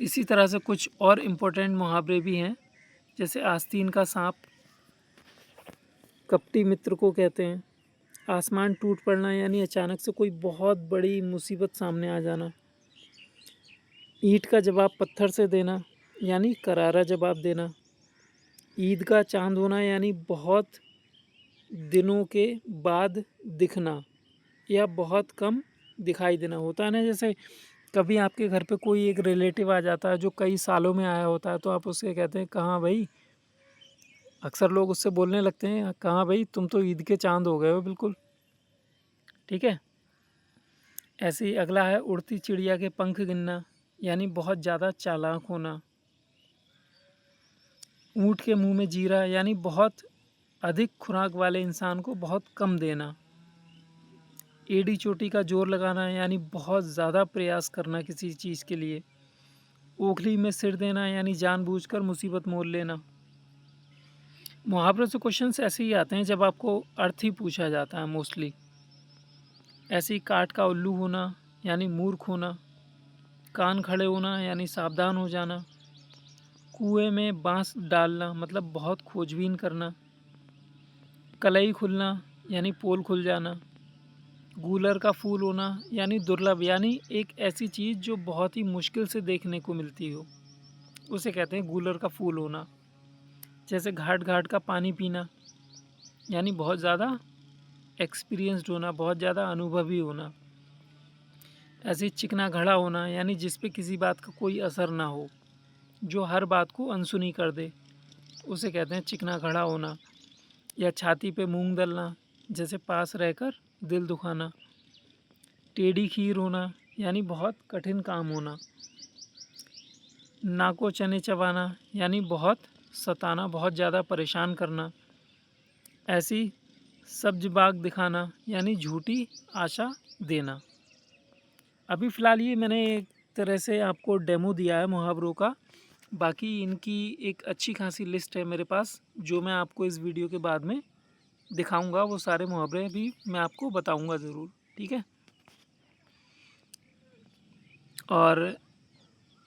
इसी तरह से कुछ और इम्पोर्टेंट मुहावरे भी हैं, जैसे आस्तीन का सांप कपटी मित्र को कहते हैं। आसमान टूट पड़ना, यानी अचानक से कोई बहुत बड़ी मुसीबत सामने आ जाना। ईंट का जवाब पत्थर से देना, यानी करारा जवाब देना। ईद का चांद होना, यानी बहुत दिनों के बाद दिखना या बहुत कम दिखाई देना। होता है ना, जैसे कभी आपके घर पे कोई एक रिलेटिव आ जाता है जो कई सालों में आया होता है, तो आप उससे कहते हैं कहाँ भाई, अक्सर लोग उससे बोलने लगते हैं कहाँ भाई तुम तो ईद के चांद हो गए हो बिल्कुल। ठीक है। ऐसे ही अगला है उड़ती चिड़िया के पंख गिनना, यानी बहुत ज़्यादा चालाक होना। ऊँट के मुंह में जीरा, यानी बहुत अधिक खुराक वाले इंसान को बहुत कम देना। एड़ी चोटी का जोर लगाना, यानी बहुत ज़्यादा प्रयास करना किसी चीज़ के लिए। ओखली में सिर देना, यानी जानबूझकर मुसीबत मोल लेना। मुहावरों से क्वेश्चंस ऐसे ही आते हैं जब आपको अर्थ ही पूछा जाता है मोस्टली। ऐसे ही काठ का उल्लू होना, यानी मूर्ख होना। कान खड़े होना, यानी सावधान हो जाना। कुएं में बांस डालना, मतलब बहुत खोजबीन करना। कलई खुलना, यानी पोल खुल जाना। गूलर का फूल होना, यानी दुर्लभ, यानी एक ऐसी चीज़ जो बहुत ही मुश्किल से देखने को मिलती हो, उसे कहते हैं गूलर का फूल होना। जैसे घाट घाट का पानी पीना, यानी बहुत ज़्यादा एक्सपीरियंस्ड होना, बहुत ज़्यादा अनुभवी होना। ऐसे ही चिकना घड़ा होना, यानी जिस पे किसी बात का कोई असर ना हो, जो हर बात को अनसुनी कर दे, उसे कहते हैं चिकना घड़ा होना। या छाती पे मूंग दलना, जैसे पास रहकर दिल दुखाना। टेढ़ी खीर होना, यानी बहुत कठिन काम होना। नाको चने चबाना, यानी बहुत सताना, बहुत ज़्यादा परेशान करना। ऐसी सब्ज बाग दिखाना, यानी झूठी आशा देना। अभी फ़िलहाल ये मैंने एक तरह से आपको डेमो दिया है मुहावरों का। बाकी इनकी एक अच्छी खासी लिस्ट है मेरे पास, जो मैं आपको इस वीडियो के बाद में दिखाऊंगा। वो सारे मुहावरे भी मैं आपको बताऊंगा ज़रूर। ठीक है। और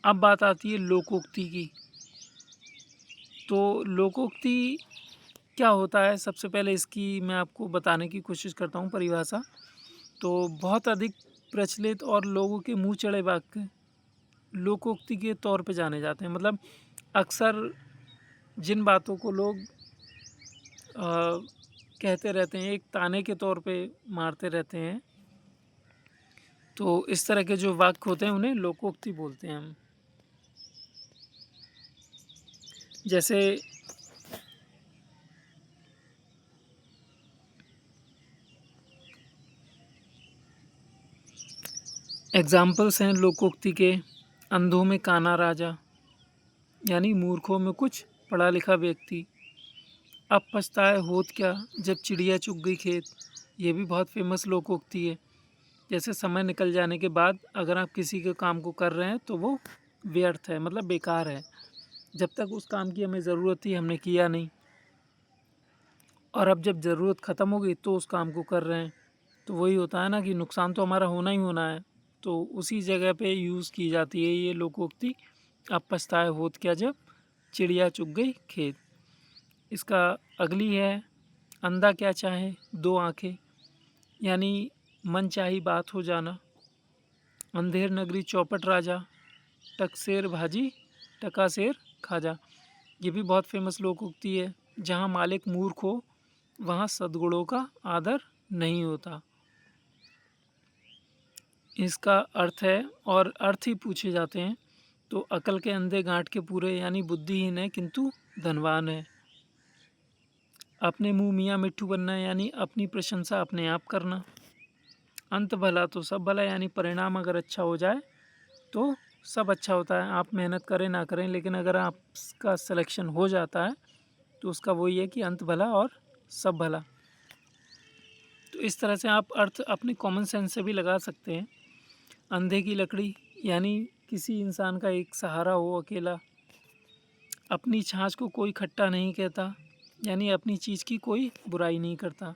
अब बात आती है लोकोक्ति की। तो लोकोक्ति क्या होता है, सबसे पहले इसकी मैं आपको बताने की कोशिश करता हूँ परिभाषा। तो बहुत अधिक प्रचलित और लोगों के मुंह चढ़े वाक्य लोकोक्ति के तौर पे जाने जाते हैं। मतलब अक्सर जिन बातों को लोग कहते रहते हैं, एक ताने के तौर पे मारते रहते हैं, तो इस तरह के जो वाक्य होते हैं उन्हें लोकोक्ति बोलते हैं हम। जैसे एग्जाम्पल्स हैं लोकोक्ति के। अंधों में काना राजा, यानी मूर्खों में कुछ पढ़ा लिखा व्यक्ति। अब पछताए होत क्या, जब चिड़िया चुग गई खेत। ये भी बहुत फेमस लोकोक्ति है। जैसे समय निकल जाने के बाद अगर आप किसी के काम को कर रहे हैं तो वो व्यर्थ है, मतलब बेकार है। जब तक उस काम की हमें ज़रूरत थी हमने किया नहीं, और अब जब ज़रूरत ख़त्म हो गई तो उस काम को कर रहे हैं, तो वही होता है ना कि नुकसान तो हमारा होना ही होना है। तो उसी जगह पे यूज़ की जाती है ये लोकोक्ति। अब पछताए होत क्या, जब चिड़िया चुग गई खेत। इसका अगली है अंधा क्या चाहे दो आंखें, यानी मनचाही बात हो जाना। अंधेर नगरी चौपट राजा, टकसेर भाजी टकासेर खाजा। ये भी बहुत फेमस लोकोक्ति है। जहाँ मालिक मूर्ख हो वहाँ सद्गुणों का आदर नहीं होता। इसका अर्थ है, और अर्थ ही पूछे जाते हैं, तो अकल के अंधे गांठ के पूरे, यानी बुद्धिहीन है किंतु धनवान है। अपने मुंह मियाँ मिट्ठू बनना, यानी अपनी प्रशंसा अपने आप करना। अंत भला तो सब भला, यानी परिणाम अगर अच्छा हो जाए तो सब अच्छा होता है। आप मेहनत करें ना करें, लेकिन अगर आपका सिलेक्शन हो जाता है तो उसका वही है कि अंत भला और सब भला। तो इस तरह से आप अर्थ अपने कॉमन सेंस से भी लगा सकते हैं। अंधे की लकड़ी, यानी किसी इंसान का एक सहारा हो अकेला। अपनी छाछ को कोई खट्टा नहीं कहता, यानी अपनी चीज़ की कोई बुराई नहीं करता।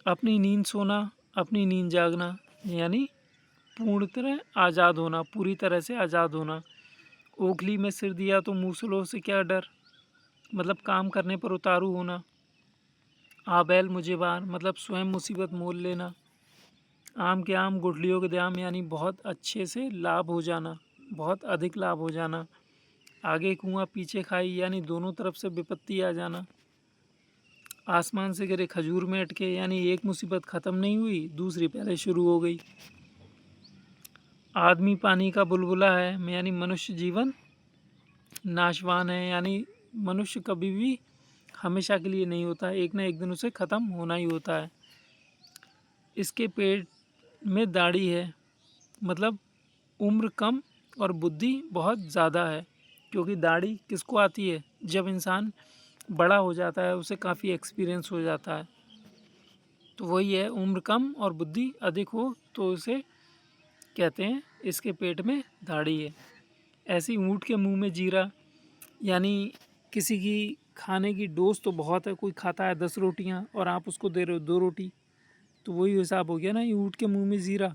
अपनी नींद सोना, अपनी नींद जागना, यानी पूर्ण तरह आज़ाद होना, पूरी तरह से आज़ाद होना। ओखली में सिर दिया तो मूसलों से क्या डर, मतलब काम करने पर उतारू होना। आ बैल मुझे बार, मतलब स्वयं मुसीबत मोल लेना। आम के आम गुठलियों के दाम, यानी बहुत अच्छे से लाभ हो जाना, बहुत अधिक लाभ हो जाना। आगे कुआं पीछे खाई, यानी दोनों तरफ से विपत्ति आ जाना। आसमान से गिरे खजूर में अटके, यानी एक मुसीबत ख़त्म नहीं हुई, दूसरी पहले शुरू हो गई। आदमी पानी का बुलबुला है, यानी मनुष्य जीवन नाशवान है, यानी मनुष्य कभी भी हमेशा के लिए नहीं होता है, एक ना एक दिन उसे ख़त्म होना ही होता है। इसके पेट में दाढ़ी है, मतलब उम्र कम और बुद्धि बहुत ज़्यादा है, क्योंकि दाढ़ी किसको आती है, जब इंसान बड़ा हो जाता है, उसे काफ़ी एक्सपीरियंस हो जाता है। तो वही है, उम्र कम और बुद्धि अधिक हो तो उसे कहते हैं इसके पेट में दाढ़ी है। ऐसी ऊँट के मुंह में जीरा, यानी किसी की खाने की डोज तो बहुत है, कोई खाता है 10 रोटियां और आप उसको दे रहे हो 2 रोटी, तो वही हिसाब हो गया ना, ये ऊँट के मुंह में जीरा।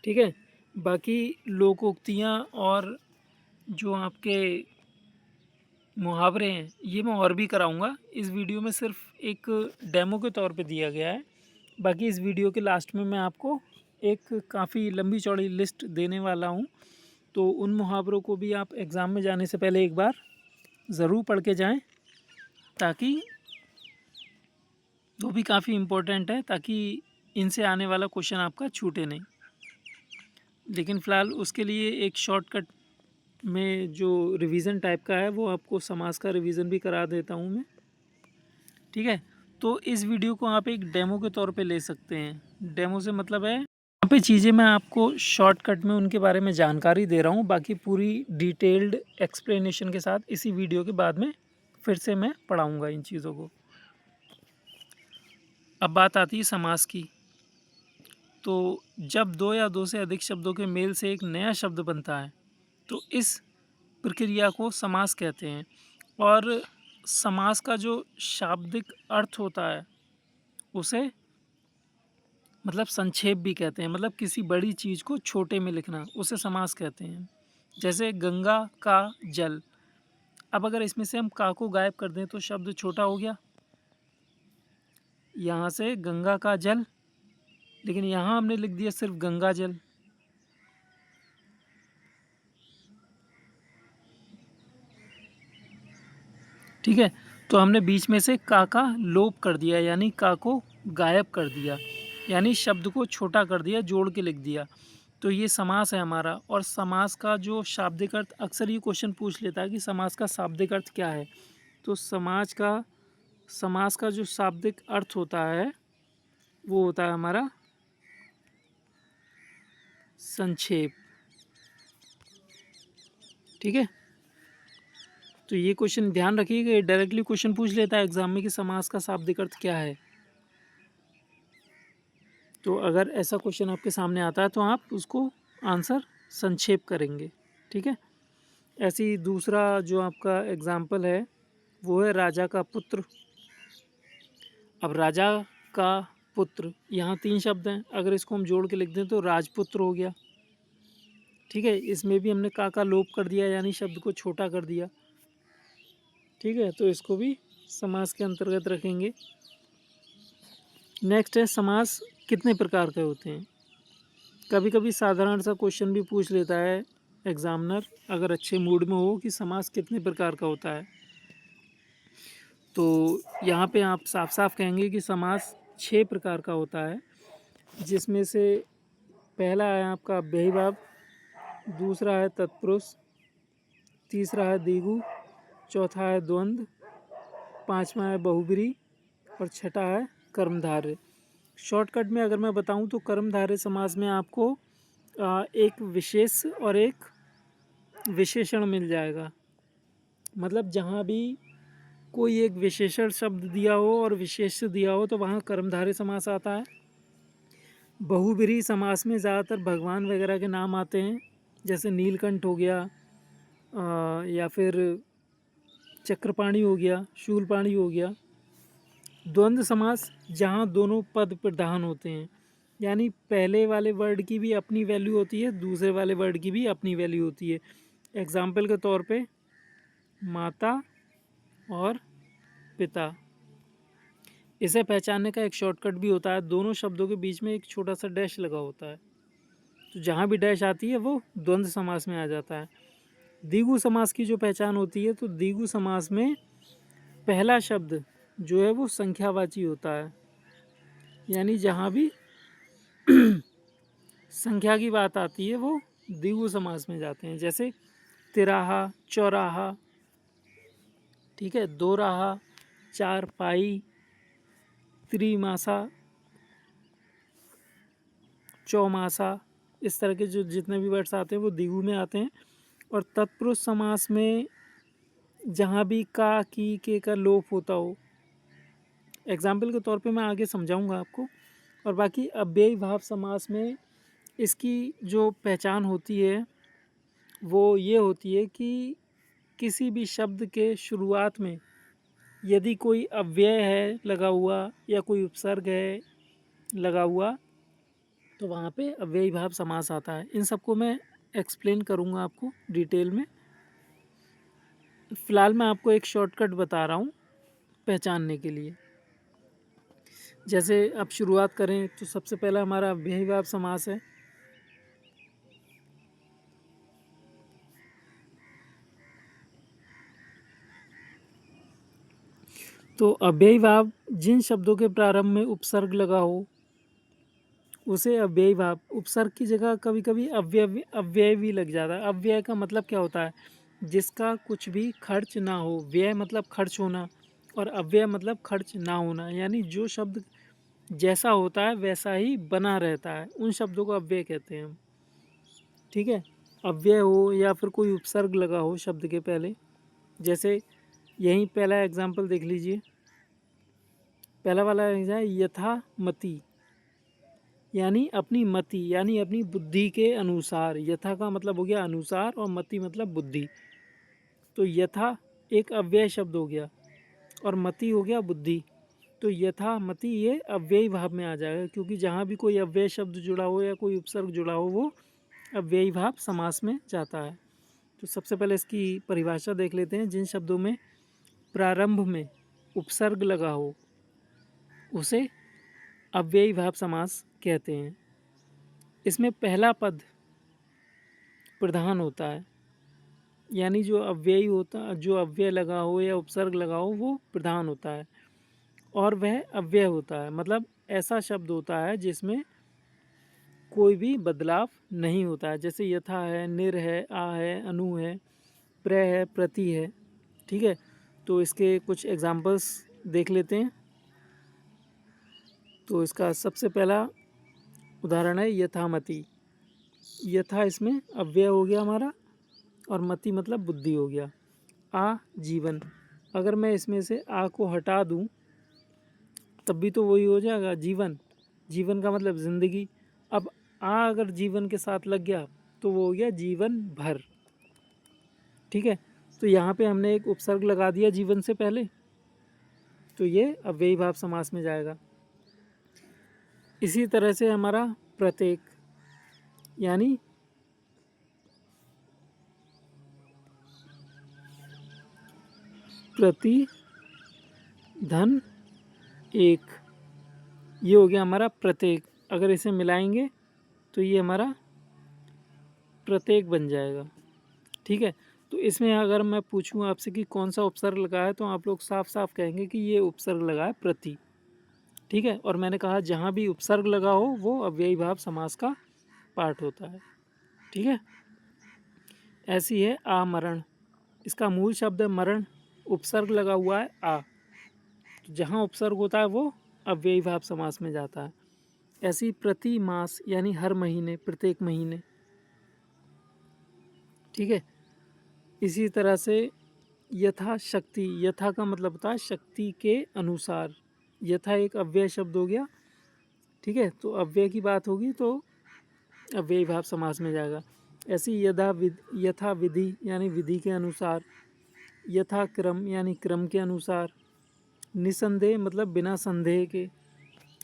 ठीक है। बाकी लोकोक्तियाँ और जो आपके मुहावरे हैं, ये मैं और भी कराऊंगा। इस वीडियो में सिर्फ एक डेमो के तौर पे दिया गया है। बाकी इस वीडियो के लास्ट में मैं आपको एक काफ़ी लंबी चौड़ी लिस्ट देने वाला हूँ, तो उन मुहावरों को भी आप एग्ज़ाम में जाने से पहले एक बार ज़रूर पढ़ के जाएं, ताकि वो भी काफ़ी इम्पोर्टेंट है, ताकि इनसे आने वाला क्वेश्चन आपका छूटे नहीं। लेकिन फ़िलहाल उसके लिए एक शॉर्टकट में जो रिवीजन टाइप का है, वो आपको समास का रिवीजन भी करा देता हूँ मैं। ठीक है। तो इस वीडियो को आप एक डेमो के तौर पे ले सकते हैं। डेमो से मतलब है, यहाँ पे चीज़ें मैं आपको शॉर्टकट में उनके बारे में जानकारी दे रहा हूँ, बाकी पूरी डिटेल्ड एक्सप्लेनेशन के साथ इसी वीडियो के बाद में फिर से मैं पढ़ाऊँगा इन चीज़ों को। अब बात आती है समास की। तो जब दो या दो से अधिक शब्दों के मेल से एक नया शब्द बनता है, तो इस प्रक्रिया को समास कहते हैं। और समास का जो शाब्दिक अर्थ होता है, उसे मतलब संक्षेप भी कहते हैं, मतलब किसी बड़ी चीज़ को छोटे में लिखना, उसे समास कहते हैं। जैसे गंगा का जल, अब अगर इसमें से हम का को गायब कर दें तो शब्द छोटा हो गया, यहाँ से गंगा का जल, लेकिन यहाँ हमने लिख दिया सिर्फ गंगा जल। ठीक है। तो हमने बीच में से का लोप कर दिया, यानी का को गायब कर दिया, यानी शब्द को छोटा कर दिया, जोड़ के लिख दिया। तो ये समास है हमारा। और समास का जो शाब्दिक अर्थ, अक्सर ये क्वेश्चन पूछ लेता है कि समास का शाब्दिक अर्थ क्या है। तो समास का जो शाब्दिक अर्थ होता है, वो होता है हमारा संक्षेप। ठीक है। तो ये क्वेश्चन ध्यान रखिएगा, ये डायरेक्टली क्वेश्चन पूछ लेता है एग्जाम में कि समास का शाब्दिक अर्थ क्या है। तो अगर ऐसा क्वेश्चन आपके सामने आता है तो आप उसको आंसर संक्षेप करेंगे। ठीक है। ऐसे ही दूसरा जो आपका एग्जाम्पल है, वो है राजा का पुत्र। अब राजा का पुत्र, यहाँ 3 शब्द हैं, अगर इसको हम जोड़ के लिख दें तो राजपुत्र हो गया। ठीक है। इसमें भी हमने का लोप कर दिया, यानी शब्द को छोटा कर दिया। ठीक है। तो इसको भी समास के अंतर्गत रखेंगे। नेक्स्ट है, समास कितने प्रकार के होते हैं। कभी कभी साधारण सा क्वेश्चन भी पूछ लेता है एग्जामिनर, अगर अच्छे मूड में हो, कि समास कितने प्रकार का होता है। तो यहाँ पे आप साफ साफ कहेंगे कि समास 6 प्रकार का होता है, जिसमें से पहला है आपका अव्ययीभाव, दूसरा है तत्पुरुष, तीसरा है द्विगु, चौथा है द्वंद्व, पांचवा है बहुब्रीहि और छठा है कर्मधारय। शॉर्टकट में अगर मैं बताऊं तो कर्मधारय समास में आपको एक विशेष और एक विशेषण मिल जाएगा। मतलब जहाँ भी कोई एक विशेषण शब्द दिया हो और विशेष दिया हो तो वहाँ कर्मधारय समास आता है। बहुब्रीहि समास में ज़्यादातर भगवान वगैरह के नाम आते हैं, जैसे नीलकंठ हो गया, या फिर चक्रपाणि हो गया, शूलपाणि हो गया। द्वंद्व समास जहाँ दोनों पद प्रधान होते हैं, यानी पहले वाले वर्ड की भी अपनी वैल्यू होती है, दूसरे वाले वर्ड की भी अपनी वैल्यू होती है। एग्जाम्पल के तौर पे माता और पिता। इसे पहचानने का एक शॉर्टकट भी होता है, दोनों शब्दों के बीच में एक छोटा सा डैश लगा होता है, तो जहाँ भी डैश आती है वो द्वंद्व समास में आ जाता है। द्विगु समास की जो पहचान होती है, तो द्विगु समास में पहला शब्द जो है वो संख्यावाची होता है, यानी जहाँ भी संख्या की बात आती है वो द्विगु समास में जाते हैं, जैसे तिराहा, चौराहा, ठीक है, दोराहा, चारपाई, त्रिमासा, चौमासा। इस तरह के जो जितने भी वर्ड्स आते हैं वो द्विगु में आते हैं। और तत्पुरुष समास में जहाँ भी का, की, के का लोप होता हो, एग्जाम्पल के तौर पे मैं आगे समझाऊंगा आपको। और बाकी अव्ययी भाव समास में इसकी जो पहचान होती है वो ये होती है कि किसी भी शब्द के शुरुआत में यदि कोई अव्यय है लगा हुआ या कोई उपसर्ग है लगा हुआ, तो वहाँ पे अव्ययी भाव समास आता है। इन सबको मैं एक्सप्लेन करूँगा आपको डिटेल में। फ़िलहाल मैं आपको एक शॉर्टकट बता रहा हूँ पहचानने के लिए। जैसे अब शुरुआत करें तो सबसे पहला हमारा अव्ययी भाव समास है। तो अव्ययी भाव जिन शब्दों के प्रारंभ में उपसर्ग लगा हो उसे अव्ययी भाव। उपसर्ग की जगह कभी कभी अव्यय भी लग जाता है। अव्यय का मतलब क्या होता है? जिसका कुछ भी खर्च ना हो। व्यय मतलब खर्च होना और अव्यय मतलब खर्च ना होना, यानी जो शब्द जैसा होता है वैसा ही बना रहता है, उन शब्दों को अव्यय कहते हैं हम। ठीक है, अव्यय हो या फिर कोई उपसर्ग लगा हो शब्द के पहले। जैसे यहीं पहला एग्जाम्पल देख लीजिए, पहला वाला है यथा मति, यानी अपनी मति यानी अपनी बुद्धि के अनुसार। यथा का मतलब हो गया अनुसार और मति मतलब बुद्धि। तो यथा एक अव्यय शब्द हो गया और मति हो गया बुद्धि। तो यथा मति ये अव्ययी भाव में आ जाएगा, क्योंकि जहाँ भी कोई अव्यय शब्द जुड़ा हो या कोई उपसर्ग जुड़ा हो वो अव्ययी भाव समास में जाता है। तो सबसे पहले इसकी परिभाषा देख लेते हैं। जिन शब्दों में प्रारंभ में उपसर्ग लगा हो उसे अव्ययी भाव समास कहते हैं। इसमें पहला पद प्रधान होता है, यानी जो अव्ययी होता, जो अव्यय लगा हो या उपसर्ग लगा हो वो प्रधान होता है और वह अव्यय होता है। मतलब ऐसा शब्द होता है जिसमें कोई भी बदलाव नहीं होता है। जैसे यथा है, निर है, आ है, अनु है, प्र है, प्रति है। ठीक है, तो इसके कुछ एग्जाम्पल्स देख लेते हैं। तो इसका सबसे पहला उदाहरण है यथामति। यथा इसमें अव्यय हो गया हमारा और मति मतलब बुद्धि हो गया। आ जीवन, अगर मैं इसमें से आ को हटा दूं तब भी तो वही हो जाएगा जीवन। जीवन का मतलब जिंदगी। अब आ अगर जीवन के साथ लग गया तो वो हो गया जीवन भर। ठीक है, तो यहाँ पे हमने एक उपसर्ग लगा दिया जीवन से पहले, तो ये अव्ययी भाव समास में जाएगा। इसी तरह से हमारा प्रत्येक, यानी प्रति धन एक, ये हो गया हमारा प्रत्येक। अगर इसे मिलाएंगे तो ये हमारा प्रत्येक बन जाएगा। ठीक है, तो इसमें अगर मैं पूछूं आपसे कि कौन सा उपसर्ग लगा है तो आप लोग साफ साफ कहेंगे कि ये उपसर्ग लगा है प्रति। ठीक है, और मैंने कहा जहाँ भी उपसर्ग लगा हो वो अव्ययी भाव समास का पार्ट होता है। ठीक है, ऐसी है आमरण। इसका मूल शब्द है मरण, उपसर्ग लगा हुआ है आ, तो जहाँ उपसर्ग होता है वो अव्ययी भाव समास में जाता है। ऐसी प्रति मास यानी हर महीने, प्रत्येक महीने। ठीक है। इसी तरह से यथाशक्ति, यथा का मतलब होता है शक्ति के अनुसार। यथा एक अव्यय शब्द हो गया। ठीक है, तो अव्यय की बात होगी तो अव्ययी भाव समास में जाएगा। ऐसी यथा विधि यानी विधि के अनुसार, यथा क्रम यानी क्रम के अनुसार, निसंदेह मतलब बिना संदेह के।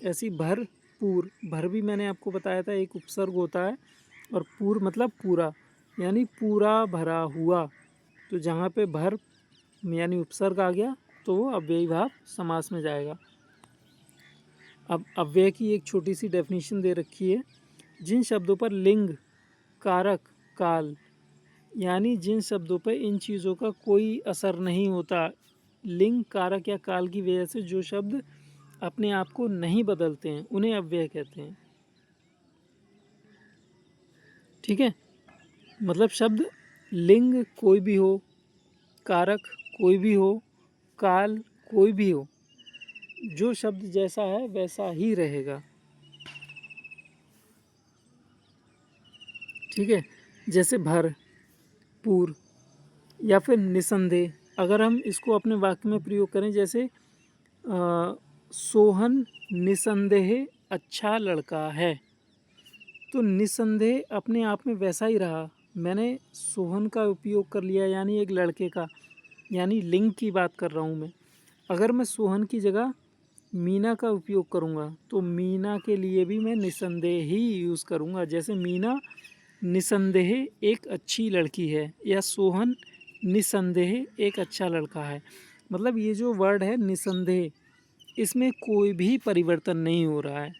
ऐसी भरपूर, भर भी मैंने आपको बताया था एक उपसर्ग होता है, और पूर मतलब पूरा, यानी पूरा भरा हुआ। तो जहाँ पे भर यानी उपसर्ग आ गया तो वो अव्ययी भाव समास में जाएगा। अब अव्यय की एक छोटी सी डेफिनेशन दे रखी है। जिन शब्दों पर लिंग, कारक, काल यानी जिन शब्दों पर इन चीज़ों का कोई असर नहीं होता, लिंग, कारक या काल की वजह से जो शब्द अपने आप को नहीं बदलते हैं उन्हें अव्यय कहते हैं। ठीक है, मतलब शब्द लिंग कोई भी हो, कारक कोई भी हो, काल कोई भी हो, जो शब्द जैसा है वैसा ही रहेगा। ठीक है, जैसे भर, पूर या फिर निसंदेह। अगर हम इसको अपने वाक्य में प्रयोग करें, जैसे सोहन निसंदेह अच्छा लड़का है, तो निसंदेह अपने आप में वैसा ही रहा। मैंने सोहन का उपयोग कर लिया यानी एक लड़के का, यानी लिंग की बात कर रहा हूँ मैं। अगर मैं सोहन की जगह मीना का उपयोग करूँगा तो मीना के लिए भी मैं निसंदेह ही यूज़ करूँगा। जैसे मीना निसंदेह एक अच्छी लड़की है, या सोहन निसंदेह एक अच्छा लड़का है। मतलब ये जो वर्ड है निसंदेह, इसमें कोई भी परिवर्तन नहीं हो रहा है।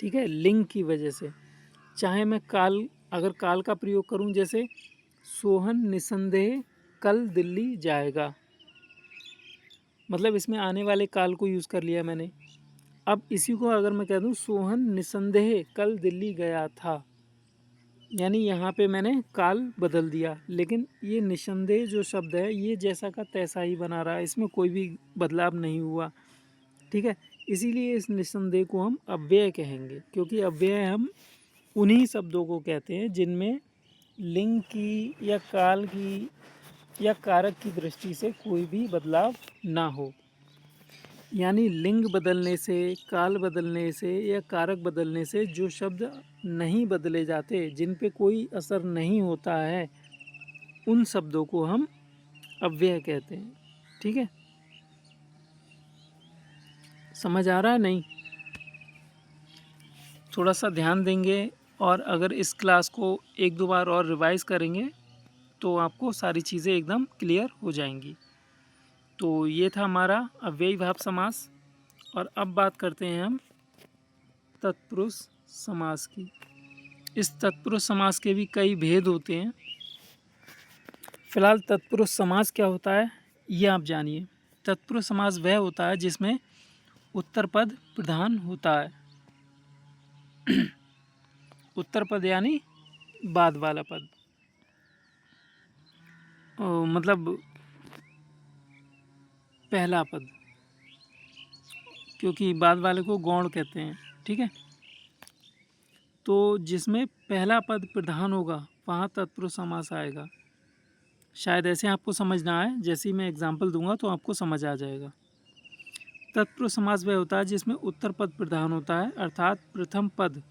ठीक है, लिंग की वजह से। चाहे मैं काल, अगर काल का प्रयोग करूं, जैसे सोहन निसंदेह कल दिल्ली जाएगा, मतलब इसमें आने वाले काल को यूज़ कर लिया मैंने। अब इसी को अगर मैं कह दूं सोहन निसंदेह कल दिल्ली गया था, यानी यहाँ पे मैंने काल बदल दिया, लेकिन ये निसंदेह जो शब्द है ये जैसा का तैसा ही बना रहा है, इसमें कोई भी बदलाव नहीं हुआ। ठीक है, इसीलिए इस निसंदेह को हम अव्यय कहेंगे, क्योंकि अव्यय हम उन्हीं शब्दों को कहते हैं जिनमें लिंग की या काल की या कारक की दृष्टि से कोई भी बदलाव ना हो। यानी लिंग बदलने से, काल बदलने से या कारक बदलने से जो शब्द नहीं बदले जाते, जिन पे कोई असर नहीं होता है, उन शब्दों को हम अव्यय कहते हैं। ठीक है, समझ आ रहा है नहीं? थोड़ा सा ध्यान देंगे और अगर इस क्लास को एक दो बार और रिवाइज करेंगे तो आपको सारी चीज़ें एकदम क्लियर हो जाएंगी। तो ये था हमारा अव्ययी भाव समास। और अब बात करते हैं हम तत्पुरुष समास की। इस तत्पुरुष समास के भी कई भेद होते हैं। फिलहाल तत्पुरुष समास क्या होता है ये आप जानिए। तत्पुरुष समास वह होता है जिसमें उत्तर पद प्रधान होता है। उत्तर पद यानी बाद वाला पद, मतलब पहला पद, क्योंकि बाद वाले को गौण कहते हैं। ठीक है, तो जिसमें पहला पद प्रधान होगा वहाँ तत्पुरुष समास आएगा। शायद ऐसे आपको समझ ना आए, जैसे ही मैं एग्जाम्पल दूंगा तो आपको समझ आ जाएगा। तत्पुरुष समास वह होता है जिसमें उत्तर पद प्रधान होता है, अर्थात प्रथम पद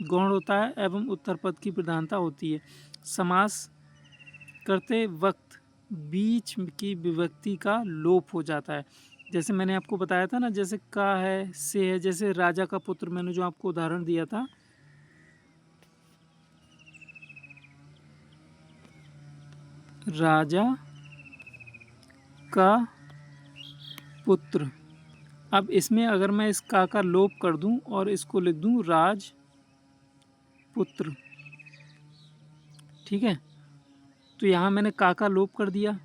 गौण होता है एवं उत्तर पद की प्रधानता होती है। समास करते वक्त बीच की विभक्ति का लोप हो जाता है। जैसे मैंने आपको बताया था ना, जैसे का है, से है, जैसे राजा का पुत्र, मैंने जो आपको उदाहरण दिया था, राजा का पुत्र। अब इसमें अगर मैं इस का लोप कर दूं और इसको लिख दूं राज पुत्र, ठीक है, तो यहाँ मैंने का लोप कर दिया।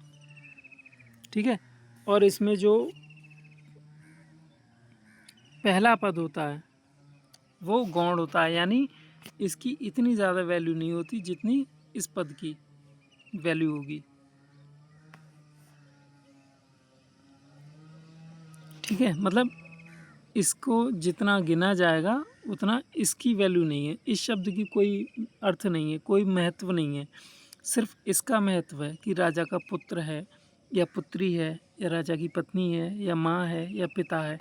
ठीक है, और इसमें जो पहला पद होता है वो गौण होता है, यानी इसकी इतनी ज़्यादा वैल्यू नहीं होती जितनी इस पद की वैल्यू होगी। ठीक है, मतलब इसको जितना गिना जाएगा उतना इसकी वैल्यू नहीं है। इस शब्द की कोई अर्थ नहीं है, कोई महत्व नहीं है। सिर्फ इसका महत्व है कि राजा का पुत्र है या पुत्री है या राजा की पत्नी है या माँ है या पिता है।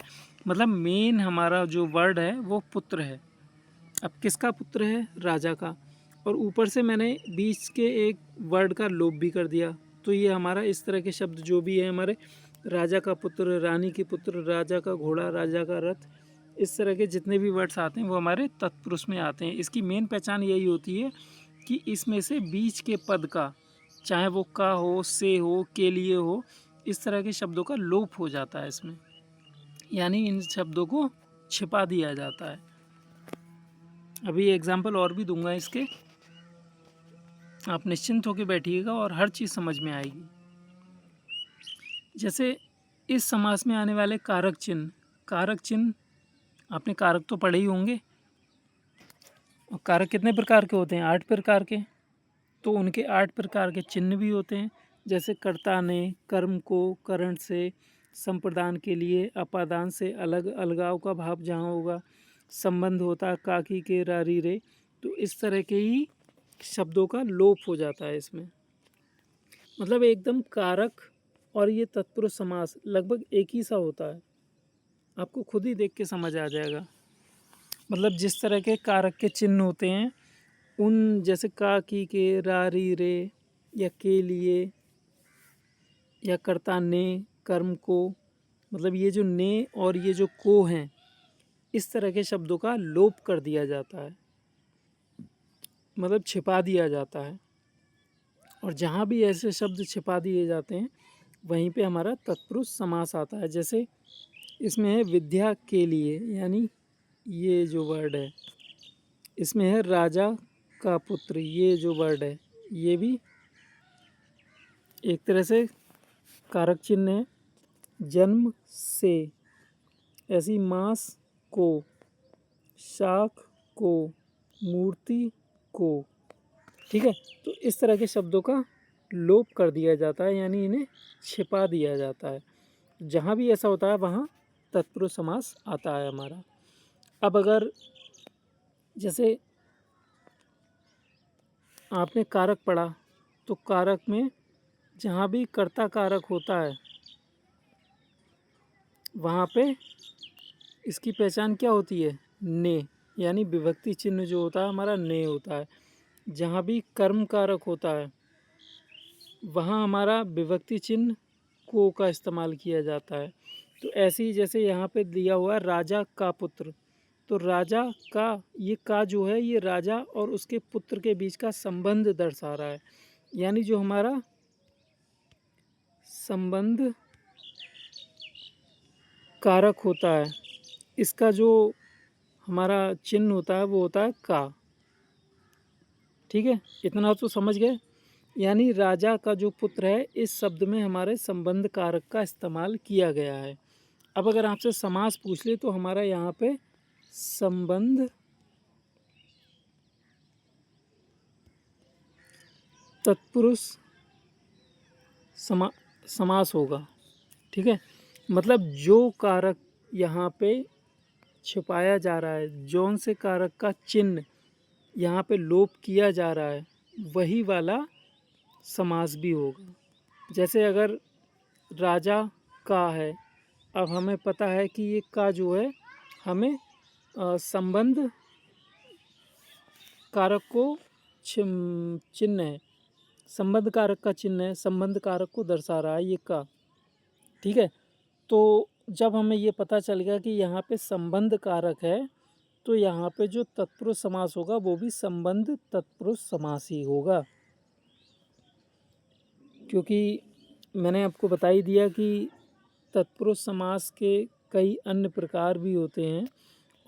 मतलब मेन हमारा जो वर्ड है वो पुत्र है। अब किसका पुत्र है? राजा का। और ऊपर से मैंने बीच के एक वर्ड का लोप भी कर दिया। तो ये हमारा इस तरह के शब्द जो भी है हमारे, राजा का पुत्र, रानी के पुत्र, राजा का घोड़ा, राजा का रथ, इस तरह के जितने भी वर्ड्स आते हैं वो हमारे तत्पुरुष में आते हैं। इसकी मेन पहचान यही होती है कि इसमें से बीच के पद का, चाहे वो का हो, से हो, के लिए हो, इस तरह के शब्दों का लोप हो जाता है इसमें, यानी इन शब्दों को छिपा दिया जाता है। अभी एग्जाम्पल और भी दूंगा इसके, आप निश्चिंत होकर बैठिएगा और हर चीज़ समझ में आएगी। जैसे इस समास में आने वाले कारक चिन्ह, कारक चिन्ह आपने कारक तो पढ़े ही होंगे। और कारक कितने प्रकार के होते हैं? 8 प्रकार के। तो उनके 8 प्रकार के चिन्ह भी होते हैं। जैसे कर्ता ने, कर्म को, करण से, संप्रदान के लिए, अपादान से अलग, अलगाव का भाव जहाँ होगा, संबंध होता है काकी के, रारी रे। तो इस तरह के ही शब्दों का लोप हो जाता है इसमें। मतलब एकदम कारक और ये तत्पुरुष समास लगभग एक ही सा होता है, आपको खुद ही देख के समझ आ जाएगा। मतलब जिस तरह के कारक के चिन्ह होते हैं उन, जैसे का, की के, रा, री, रे, या के लिए, या कर्ता ने, कर्म को, मतलब ये जो ने और ये जो को हैं, इस तरह के शब्दों का लोप कर दिया जाता है, मतलब छिपा दिया जाता है। और जहाँ भी ऐसे शब्द छिपा दिए जाते हैं वहीं पे हमारा तत्पुरुष समास आता है। जैसे इसमें है विद्या के लिए, यानी ये जो वर्ड है, इसमें है राजा का पुत्र, ये जो वर्ड है ये भी एक तरह से कारक चिन्ह है। जन्म से, ऐसी मास को, शाख को, मूर्ति को, ठीक है। तो इस तरह के शब्दों का लोप कर दिया जाता है, यानी इन्हें छिपा दिया जाता है। जहाँ भी ऐसा होता है वहाँ तत्पुरुष समास आता है हमारा। अब अगर जैसे आपने कारक पढ़ा, तो कारक में जहाँ भी कर्ता कारक होता है वहाँ पे इसकी पहचान क्या होती है? ने, यानी विभक्ति चिन्ह जो होता है हमारा ने होता है। जहाँ भी कर्म कारक होता है वहाँ हमारा विभक्ति चिन्ह को का इस्तेमाल किया जाता है। तो ऐसे ही जैसे यहाँ पे दिया हुआ है राजा का पुत्र, तो राजा का, ये का जो है ये राजा और उसके पुत्र के बीच का संबंध दर्शा रहा है। यानी जो हमारा संबंध कारक होता है इसका जो हमारा चिन्ह होता है वो होता है का। ठीक है, इतना तो समझ गए। यानी राजा का जो पुत्र है, इस शब्द में हमारे संबंध कारक का इस्तेमाल किया गया है। अब अगर आपसे समास पूछ ले तो हमारा यहाँ पे संबंध तत्पुरुष समास होगा। ठीक है, मतलब जो कारक यहाँ पे छिपाया जा रहा है, जौन से कारक का चिन्ह यहाँ पे लोप किया जा रहा है, वही वाला समास भी होगा। जैसे अगर राजा का है, अब हमें पता है कि ये का जो है हमें संबंध कारक को चिन्ह है, संबंध कारक का चिन्ह है, संबंध कारक को दर्शा रहा है ये का। ठीक है, तो जब हमें ये पता चल गया कि यहाँ पे संबंध कारक है, तो यहाँ पे जो तत्पुरुष समास होगा वो भी संबंध तत्पुरुष समास ही होगा। क्योंकि मैंने आपको बता ही दिया कि तत्पुरुष समास के कई अन्य प्रकार भी होते हैं,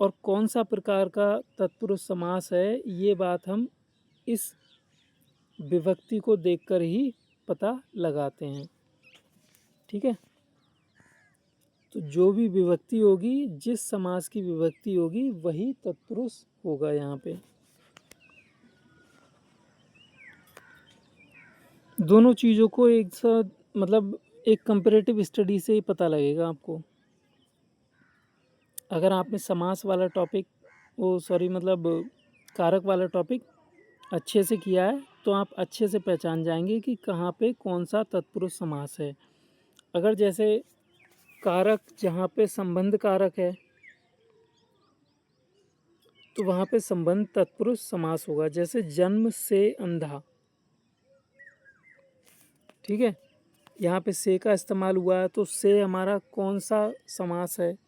और कौन सा प्रकार का तत्पुरुष समास है ये बात हम इस विभक्ति को देखकर ही पता लगाते हैं। ठीक है, तो जो भी विभक्ति होगी, जिस समास की विभक्ति होगी वही तत्पुरुष होगा। यहाँ पे दोनों चीज़ों को एक साथ, मतलब एक कंपैरेटिव स्टडी से ही पता लगेगा आपको। अगर आपने समास वाला टॉपिक मतलब कारक वाला टॉपिक अच्छे से किया है तो आप अच्छे से पहचान जाएंगे कि कहाँ पे कौन सा तत्पुरुष समास है। अगर जैसे कारक जहाँ पे संबंध कारक है तो वहाँ पे संबंध तत्पुरुष समास होगा। जैसे जन्म से अंधा, ठीक है, यहाँ पे से का इस्तेमाल हुआ है तो से हमारा कौन सा समास है,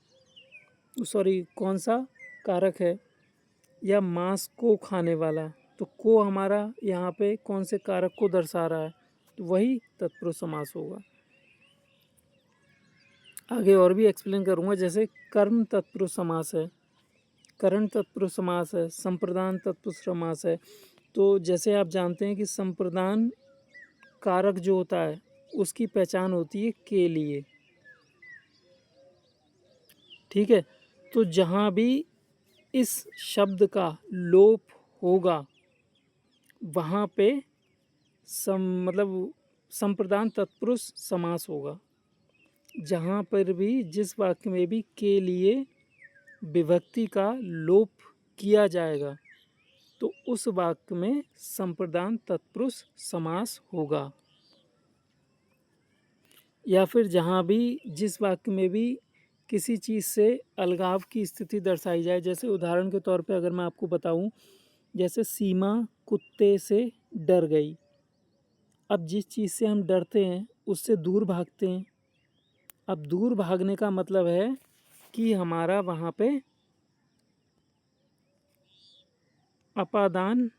सॉरी कौन सा कारक है। या मांस को खाने वाला, तो को हमारा यहाँ पे कौन से कारक को दर्शा रहा है, तो वही तत्पुरुष समास होगा। आगे और भी एक्सप्लेन करूँगा। जैसे कर्म तत्पुरुष समास है, करण तत्पुरुष समास है, संप्रदान तत्पुरुष समास है। तो जैसे आप जानते हैं कि संप्रदान कारक जो होता है उसकी पहचान होती है के लिए, ठीक है। तो जहाँ भी इस शब्द का लोप होगा वहाँ पे मतलब संप्रदान तत्पुरुष समास होगा। जहाँ पर भी जिस वाक्य में भी के लिए विभक्ति का लोप किया जाएगा तो उस वाक्य में संप्रदान तत्पुरुष समास होगा। या फिर जहाँ भी जिस वाक्य में भी किसी चीज़ से अलगाव की स्थिति दर्शाई जाए, जैसे उदाहरण के तौर पे अगर मैं आपको बताऊं, जैसे सीमा कुत्ते से डर गई। अब जिस चीज़ से हम डरते हैं उससे दूर भागते हैं। अब दूर भागने का मतलब है कि हमारा वहाँ पे अपादान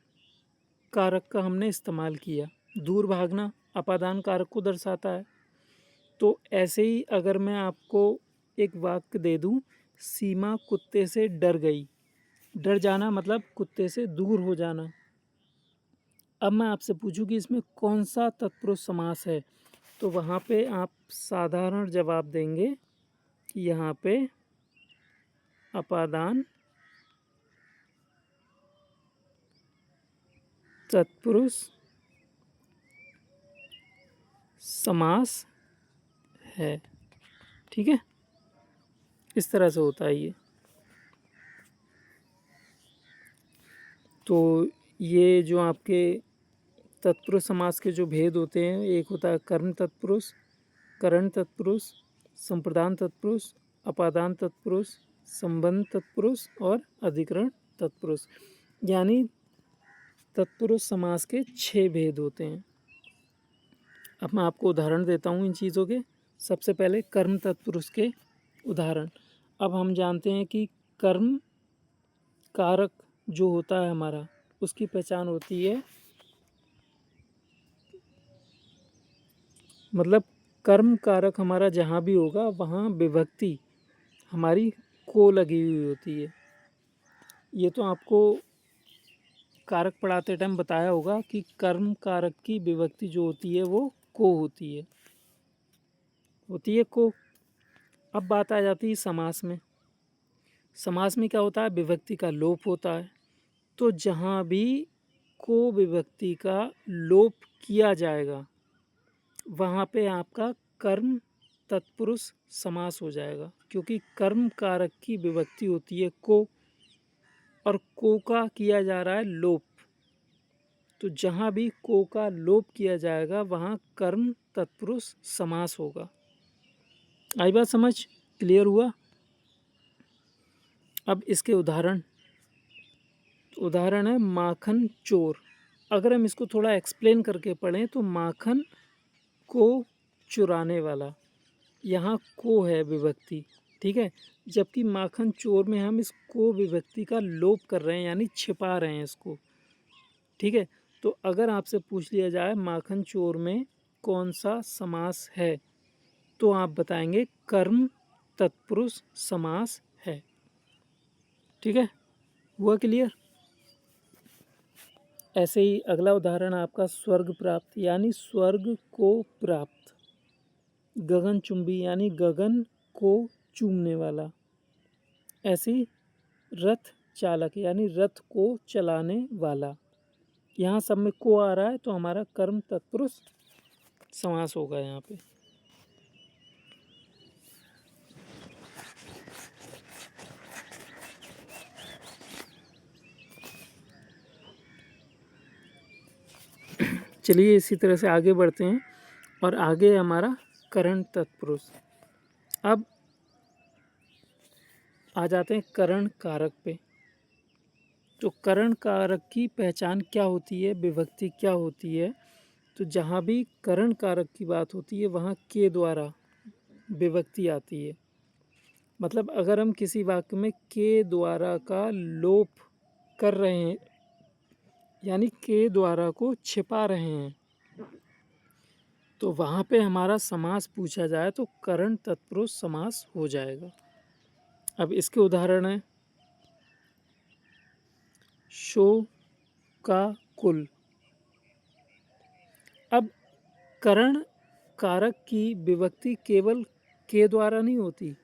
कारक का हमने इस्तेमाल किया। दूर भागना अपादान कारक को दर्शाता है। तो ऐसे ही अगर मैं आपको एक वाक्य दे दूं, सीमा कुत्ते से डर गई। डर जाना मतलब कुत्ते से दूर हो जाना। अब मैं आपसे पूछूं कि इसमें कौन सा तत्पुरुष समास है, तो वहाँ पे आप साधारण जवाब देंगे कि यहाँ पे अपादान तत्पुरुष समास है, ठीक है। इस तरह से होता है ये। तो ये जो आपके तत्पुरुष समास के जो भेद होते हैं, एक होता है कर्म तत्पुरुष, करण तत्पुरुष, संप्रदान तत्पुरुष, अपादान तत्पुरुष, संबंध तत्पुरुष और अधिकरण तत्पुरुष। यानी तत्पुरुष समास के 6 भेद होते हैं। अब मैं आपको उदाहरण देता हूँ इन चीज़ों के। सबसे पहले कर्म तत्पुरुष के उदाहरण। अब हम जानते हैं कि कर्म कारक जो होता है हमारा, उसकी पहचान होती है, मतलब कर्म कारक हमारा जहाँ भी होगा वहाँ विभक्ति हमारी को लगी हुई होती है। ये तो आपको कारक पढ़ाते टाइम बताया होगा कि कर्म कारक की विभक्ति जो होती है वो को होती है को। अब बात आ जाती है समास में। समास में क्या होता है, विभक्ति का लोप होता है। तो जहाँ भी को विभक्ति का लोप किया जाएगा वहाँ पे आपका कर्म तत्पुरुष समास हो जाएगा, क्योंकि कर्म कारक की विभक्ति होती है को और को का किया जा रहा है लोप। तो जहाँ भी को का लोप किया जाएगा वहाँ कर्म तत्पुरुष समास होगा। आई बात समझ? क्लियर हुआ? अब इसके उदाहरण है माखन चोर। अगर हम इसको थोड़ा एक्सप्लेन करके पढ़ें तो माखन को चुराने वाला, यहाँ को है विभक्ति, ठीक है। जबकि माखन चोर में हम इस को विभक्ति का लोप कर रहे हैं, यानी छिपा रहे हैं इसको, ठीक है। तो अगर आपसे पूछ लिया जाए माखन चोर में कौन सा समास है, तो आप बताएंगे कर्म तत्पुरुष समास है, ठीक है। हुआ क्लियर? ऐसे ही अगला उदाहरण आपका स्वर्ग प्राप्त, यानी स्वर्ग को प्राप्त। गगन चुंबी यानी गगन को चूमने वाला। ऐसी रथ चालक यानी रथ को चलाने वाला। यहाँ सब में को आ रहा है तो हमारा कर्म तत्पुरुष समास होगा यहाँ पे। चलिए इसी तरह से आगे बढ़ते हैं और आगे हमारा करण तत्पुरुष। अब आ जाते हैं करण कारक पे। तो करण कारक की पहचान क्या होती है, विभक्ति क्या होती है? तो जहाँ भी करण कारक की बात होती है वहाँ के द्वारा विभक्ति आती है। मतलब अगर हम किसी वाक्य में के द्वारा का लोप कर रहे हैं, यानी के द्वारा को छिपा रहे हैं, तो वहाँ पे हमारा समास पूछा जाए तो करण तत्पुरुष समास हो जाएगा। अब इसके उदाहरण है शो का कुल। अब करण कारक की विभक्ति केवल के द्वारा नहीं होती,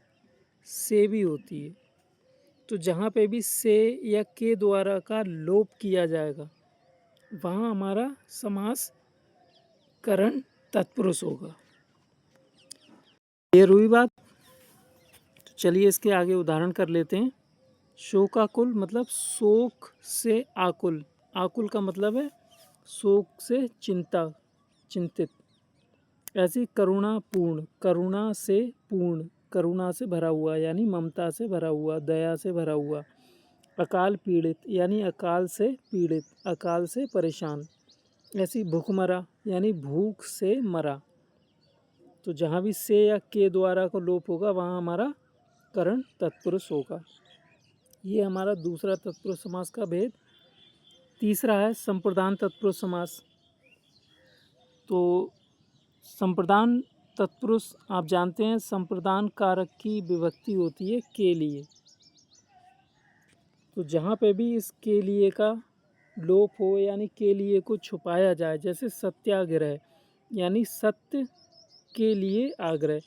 से भी होती है। तो जहाँ पे भी से या के द्वारा का लोप किया जाएगा वहाँ हमारा समास करण तत्पुरुष होगा। ये हुई बात। तो चलिए इसके आगे उदाहरण कर लेते हैं। शोकाकुल मतलब शोक से आकुल। आकुल का मतलब है शोक से चिंता, चिंतित। ऐसी करुणापूर्ण, करुणा से पूर्ण, करुणा से भरा हुआ यानी ममता से भरा हुआ, दया से भरा हुआ। अकाल पीड़ित यानी अकाल से पीड़ित, अकाल से परेशान। ऐसी भूखमरा यानी भूख से मरा। तो जहाँ भी से या के द्वारा को लोप होगा वहाँ हमारा करण तत्पुरुष होगा। ये हमारा दूसरा तत्पुरुष समास का भेद। तीसरा है संप्रदान तत्पुरुष समास। तो संप्रदान तत्पुरुष आप जानते हैं संप्रदान कारक की विभक्ति होती है के लिए। तो जहाँ पे भी इस के लिए का लोप हो यानी के लिए को छुपाया जाए, जैसे सत्याग्रह यानी सत्य के लिए आग्रह।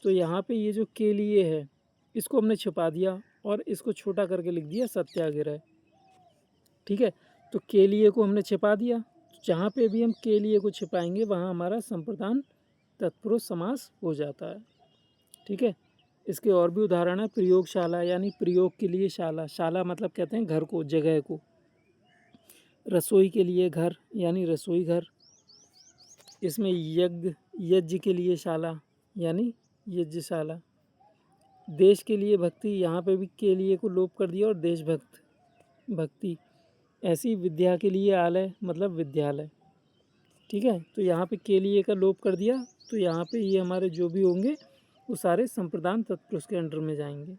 तो यहाँ पे ये जो के लिए है इसको हमने छुपा दिया और इसको छोटा करके लिख दिया सत्याग्रह। ठीक है, तो के लिए को हमने छिपा दिया। तो जहाँ पे भी हम के लिए को छिपाएंगे वहाँ हमारा संप्रदान तत्पुरुष समास हो जाता है। ठीक है, इसके और भी उदाहरण है। प्रयोगशाला यानी प्रयोग के लिए शाला। शाला मतलब कहते हैं घर को, जगह को। रसोई के लिए घर यानी रसोई घर। इसमें यज्ञ के लिए शाला यानी यज्ञशाला। देश के लिए भक्ति, यहाँ पे भी के लिए को लोप कर दिया और देशभक्त भक्ति। ऐसी विद्या के लिए आलय मतलब विद्यालय। ठीक है, तो यहाँ पे के लिए का लोप कर दिया तो यहाँ पे ये हमारे जो भी होंगे वो सारे संप्रदान तत्पुरुष के अंडर में जाएंगे।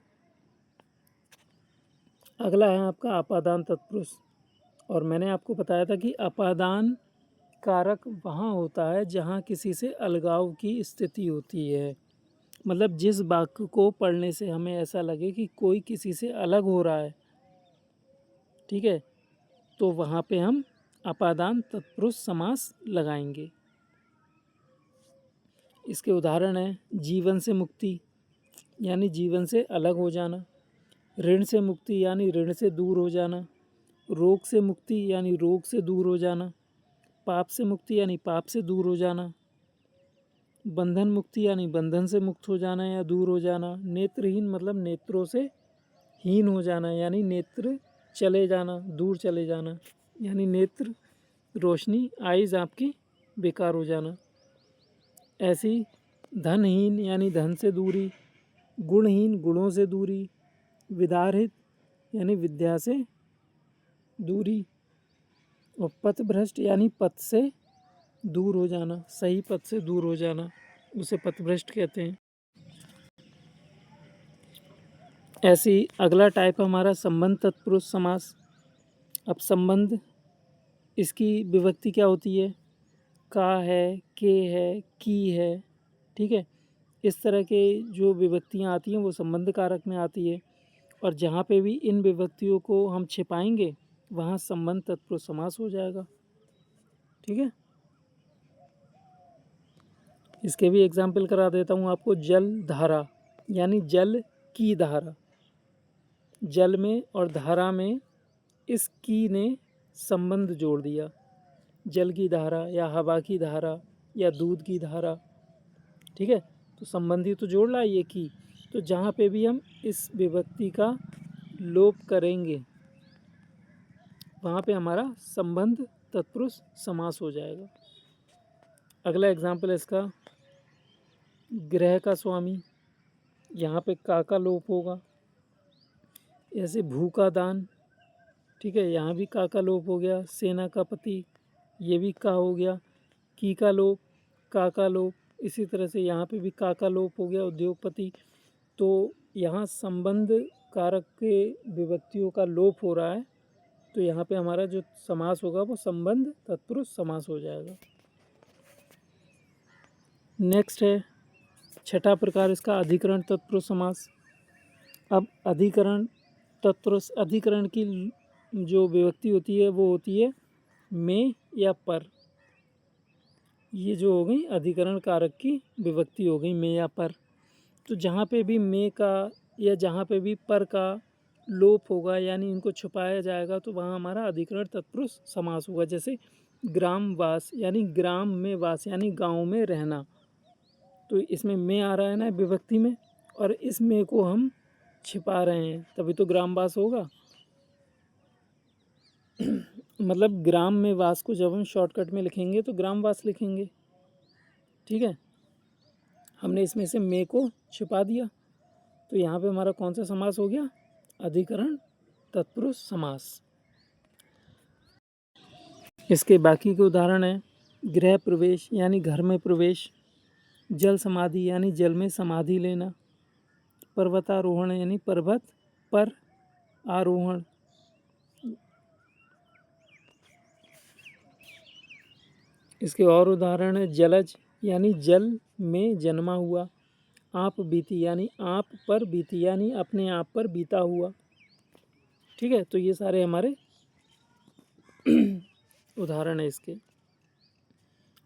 अगला है आपका अपादान तत्पुरुष। और मैंने आपको बताया था कि अपादान कारक वहाँ होता है जहाँ किसी से अलगाव की स्थिति होती है। मतलब जिस वाक्य को पढ़ने से हमें ऐसा लगे कि कोई किसी से अलग हो रहा है, ठीक है, तो वहाँ पे हम अपादान तत्पुरुष समास लगाएंगे। इसके उदाहरण हैं जीवन से मुक्ति यानी जीवन से अलग हो जाना। ऋण से मुक्ति यानी ऋण से दूर हो जाना। रोग से मुक्ति यानी रोग से दूर हो जाना। पाप से मुक्ति यानी पाप से दूर हो जाना। बंधन मुक्ति यानी बंधन से मुक्त हो जाना या दूर हो जाना। नेत्रहीन मतलब नेत्रों से हीन हो जाना यानी नेत्र चले जाना, दूर चले जाना, यानी नेत्र रोशनी आइज़ आपकी बेकार हो जाना। ऐसी धनहीन यानी धन से दूरी। गुणहीन गुणों से दूरी। विदारहित यानी विद्या से दूरी। और पथभ्रष्ट यानी पथ से दूर हो जाना, सही पथ से दूर हो जाना, उसे पथभ्रष्ट कहते हैं। ऐसी अगला टाइप हमारा संबंध तत्पुरुष समास। अब संबंध, इसकी विभक्ति क्या होती है? का है, के है, की है। ठीक है, इस तरह के जो विभक्तियाँ आती हैं वो संबंध कारक में आती है। और जहाँ पे भी इन विभक्तियों को हम छिपाएंगे वहाँ संबंध तत्पुरुष समास हो जाएगा। ठीक है, इसके भी एग्जाम्पल करा देता हूँ आपको। जल धारा यानी जल की धारा। जल में और धारा में इस की ने संबंध जोड़ दिया। जल की धारा या हवा की धारा या दूध की धारा। ठीक है, तो संबंधी तो जोड़ ला ये की। तो जहाँ पे भी हम इस विभक्ति का लोप करेंगे वहाँ पे हमारा संबंध तत्पुरुष समास हो जाएगा। अगला एग्जाम्पल है इसका, गृह का स्वामी, यहाँ पे का लोप होगा। ऐसे भू का दान, ठीक है, यहाँ भी का लोप हो गया। सेना का पति, ये भी का हो गया। की का लोप, का लोप। इसी तरह से यहाँ पे भी का लोप हो गया, उद्योगपति। तो यहाँ संबंध कारक के विभक्तियों का लोप हो रहा है, तो यहाँ पे हमारा जो समास होगा वो संबंध तत्पुरुष समास हो जाएगा। नेक्स्ट है छठा प्रकार इसका, अधिकरण तत्पुरुष समास। अब अधिकरण तत्पुरुष, अधिकरण की जो विभक्ति होती है वो होती है में या पर। ये जो हो गई अधिकरण कारक की विभक्ति हो गई में या पर। तो जहाँ पे भी में का या जहाँ पे भी पर का लोप होगा, यानी इनको छुपाया जाएगा, तो वहाँ हमारा अधिकरण तत्पुरुष समास होगा। जैसे ग्राम वास, यानी ग्राम में वास, यानी गांव में रहना। तो इसमें में आ रहा है ना विभक्ति में, और इस में को हम छिपा रहे हैं, तभी तो ग्रामवास होगा। मतलब ग्राम में वास को जब हम शॉर्टकट में लिखेंगे तो ग्रामवास लिखेंगे, ठीक है। हमने इसमें से में को छिपा दिया, तो यहाँ पे हमारा कौन सा समास हो गया, अधिकरण तत्पुरुष समास। इसके बाकी के उदाहरण हैं, गृह प्रवेश यानी घर में प्रवेश, जल समाधि यानी जल में समाधि लेना, पर्वतारोहण यानी पर्वत पर आरोहण, इसके और उदाहरण है, जलज यानी जल में जन्मा हुआ, आप बीती यानी आप पर बीती यानी अपने आप पर बीता हुआ, ठीक है। तो ये सारे हमारे उदाहरण है इसके।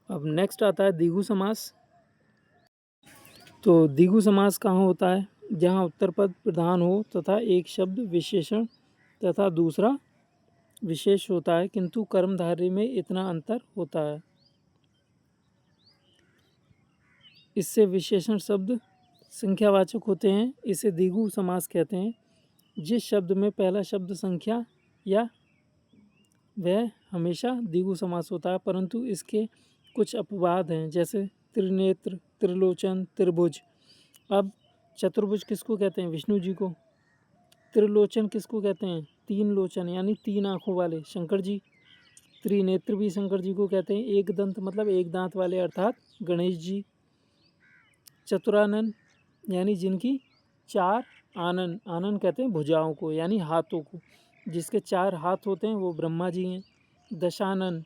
अब नेक्स्ट आता है द्विगु समास। तो द्विगु समास कहाँ होता है, जहाँ उत्तर पद प्रधान हो तथा एक शब्द विशेषण तथा दूसरा विशेष होता है, किंतु कर्मधारय में इतना अंतर होता है। इससे विशेषण शब्द संख्यावाचक होते हैं, इसे द्विगु समास कहते हैं। जिस शब्द में पहला शब्द संख्या या वह हमेशा द्विगु समास होता है, परंतु इसके कुछ अपवाद हैं, जैसे त्रिनेत्र, त्रिलोचन, त्रिभुज। अब चतुर्भुज किसको कहते हैं, विष्णु जी को। त्रिलोचन किसको कहते हैं, तीन लोचन यानी तीन आँखों वाले, शंकर जी। त्रिनेत्र भी शंकर जी को कहते हैं, एक दंत मतलब एक दांत वाले, अर्थात गणेश जी। चतुरानन यानी जिनकी चार आनन, आनन कहते हैं भुजाओं को यानी हाथों को, जिसके चार हाथ होते हैं वो ब्रह्मा जी हैं। दशानन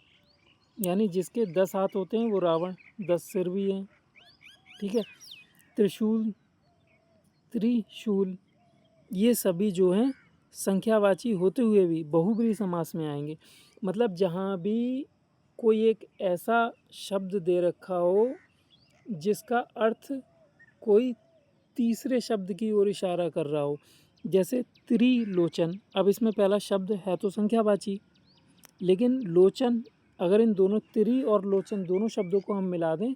यानी जिसके 10 हाथ होते हैं वो रावण, 10 सिर भी हैं, ठीक है। त्रिशूल, त्रिशूल, ये सभी जो हैं संख्यावाची होते हुए भी बहुब्रीहि समास में आएंगे। मतलब जहाँ भी कोई एक ऐसा शब्द दे रखा हो जिसका अर्थ कोई तीसरे शब्द की ओर इशारा कर रहा हो, जैसे त्रिलोचन। अब इसमें पहला शब्द है तो संख्यावाची, लेकिन लोचन, अगर इन दोनों त्रि और लोचन दोनों शब्दों को हम मिला दें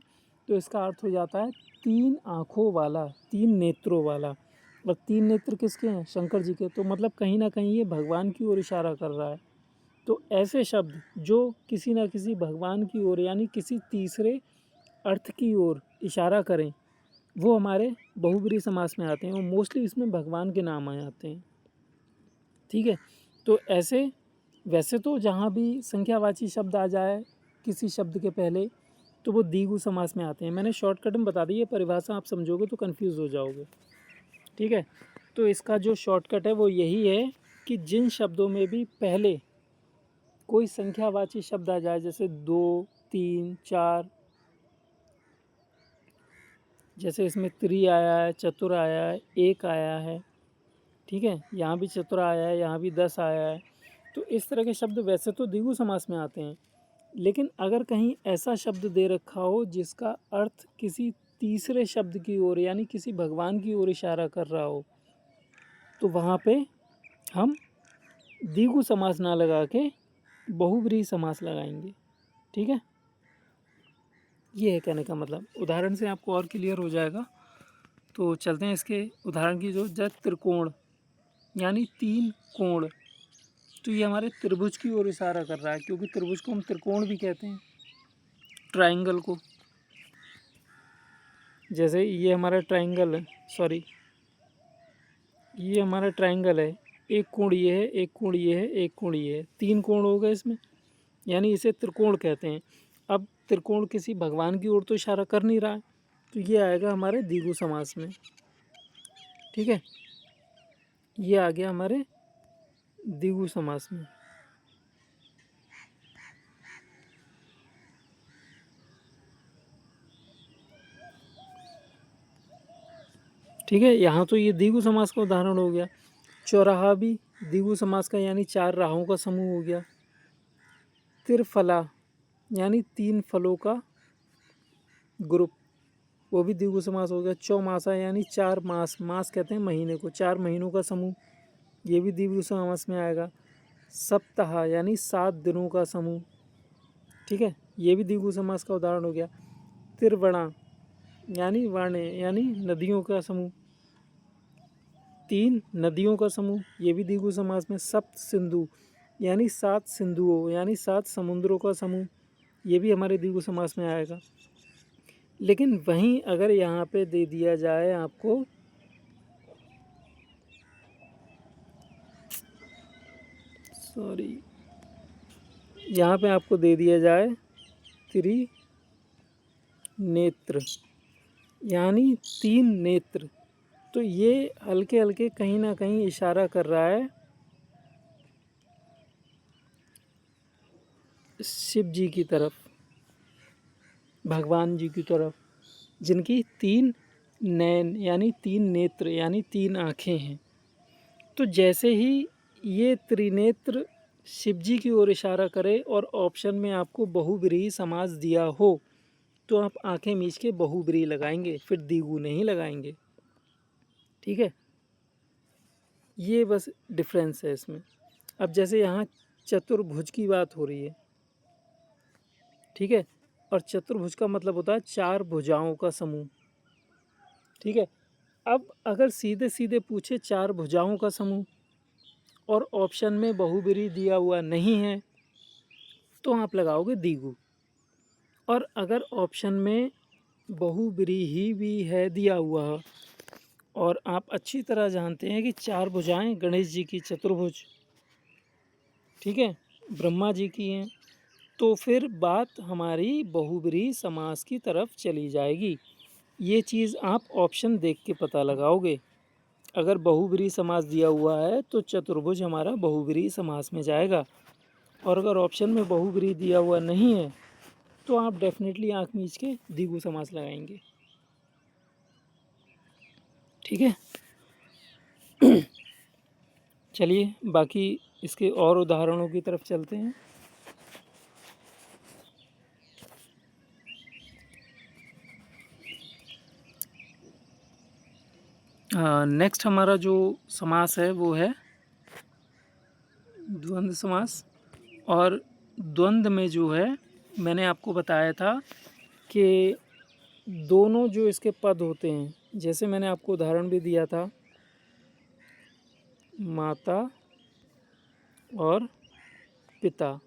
तो इसका अर्थ हो जाता है तीन आँखों वाला, तीन नेत्रों वाला। और तीन नेत्र किसके हैं, शंकर जी के। तो मतलब कहीं ना कहीं ये भगवान की ओर इशारा कर रहा है। तो ऐसे शब्द जो किसी न किसी भगवान की ओर यानी किसी तीसरे अर्थ की ओर इशारा करें, वो हमारे बहुब्रीहि समास में आते हैं, और मोस्टली इसमें भगवान के नाम आए आते हैं, ठीक है। तो ऐसे वैसे तो जहाँ भी संख्यावाची शब्द आ जाए किसी शब्द के पहले तो वो द्विगु समास में आते हैं। मैंने शॉर्टकट में बता दी है, परिभाषा आप समझोगे तो कंफ्यूज हो जाओगे, ठीक है। तो इसका जो शॉर्टकट है वो यही है कि जिन शब्दों में भी पहले कोई संख्यावाची शब्द आ जाए, जैसे 2, 3, 4, जैसे इसमें त्रि आया है, चतुर आया है, एक आया है, ठीक है, यहाँ भी चतुर आया है, यहाँ भी 10 आया है। तो इस तरह के शब्द वैसे तो द्विगु समास में आते हैं, लेकिन अगर कहीं ऐसा शब्द दे रखा हो जिसका अर्थ किसी तीसरे शब्द की ओर यानी किसी भगवान की ओर इशारा कर रहा हो, तो वहाँ पे हम द्विगु समास ना लगा के बहुब्रीहि समास लगाएंगे, ठीक है। ये है कहने का मतलब। उदाहरण से आपको और क्लियर हो जाएगा। तो चलते हैं इसके उदाहरण की जो, जब त्रिकोण यानी तीन कोण, तो ये हमारे त्रिभुज की ओर इशारा कर रहा है, क्योंकि त्रिभुज को हम त्रिकोण भी कहते हैं, ट्राइंगल को। जैसे ये हमारा ट्राइंगल है, सॉरी, ये हमारा ट्राइंगल है, एक कोण ये है, एक कोण ये है, एक कोण ये है, 3 कोण हो गए इसमें, यानी इसे त्रिकोण कहते हैं। अब त्रिकोण किसी भगवान की ओर तो इशारा कर नहीं रहा है, तो ये आएगा हमारे द्विगु समास में। ठीक है, ये आ गया हमारे द्विगु समास में। ठीक है, यहाँ तो ये द्विगु समास का उदाहरण हो गया। चौराहा भी द्विगु समास का, यानी 4 राहों का समूह हो गया। त्रिफला यानी 3 फलों का ग्रुप, वो भी द्विगु समास हो गया। चौमासा यानी 4 मास, मास कहते हैं महीने को, 4 महीनों का समूह, ये भी द्विगु समास में आएगा। सप्ताह यानी 7 दिनों का समूह। ठीक है, ये भी द्विगु समास का उदाहरण हो गया। त्रिवणा यानी वाणे यानी नदियों का समूह, 3 नदियों का समूह, ये भी द्विगु समास में। सप्त सिंधु यानी 7 सिंधुओं यानी 7 समुद्रों का समूह, ये भी हमारे द्विगु समास में आएगा। लेकिन वहीं अगर यहाँ पे दे दिया जाए आपको यहाँ पे आपको दे दिया जाए त्रिनेत्र यानी 3 नेत्र, तो ये हल्के हल्के कहीं ना कहीं इशारा कर रहा है शिव जी की तरफ, भगवान जी की तरफ, जिनकी 3 नैन यानी 3 नेत्र यानी 3 आँखें हैं। तो जैसे ही ये त्रिनेत्र शिव जी की ओर इशारा करे और ऑप्शन में आपको बहुव्रीहि समास दिया हो, तो आप आंखें मीच के बहुव्रीहि लगाएंगे, फिर द्विगु नहीं लगाएंगे। ठीक है, ये बस डिफरेंस है इसमें। अब जैसे यहाँ चतुर्भुज की बात हो रही है, ठीक है, और चतुर्भुज का मतलब होता है 4 भुजाओं का समूह। ठीक है, अब अगर सीधे सीधे पूछे 4 भुजाओं का समूह और ऑप्शन में बहुव्रीहि दिया हुआ नहीं है, तो आप लगाओगे द्विगु। और अगर ऑप्शन में बहुव्रीहि भी है दिया हुआ, और आप अच्छी तरह जानते हैं कि 4 भुजाएं गणेश जी की चतुर्भुज, ठीक है, ब्रह्मा जी की हैं, तो फिर बात हमारी बहुव्रीहि समास की तरफ चली जाएगी। ये चीज़ आप ऑप्शन देख के पता लगाओगे। अगर बहुव्रीहि समास दिया हुआ है तो चतुर्भुज हमारा बहुव्रीहि समास में जाएगा, और अगर ऑप्शन में बहुव्रीहि दिया हुआ नहीं है तो आप डेफिनेटली आँख मीच के द्विगु समास लगाएंगे। ठीक है, चलिए बाकी इसके और उदाहरणों की तरफ चलते हैं। नेक्स्ट हमारा जो समास है वो है द्वंद्व समास। और द्वंद्व में जो है, मैंने आपको बताया था कि दोनों जो इसके पद होते हैं, जैसे मैंने आपको उदाहरण भी दिया था, माता और पिता।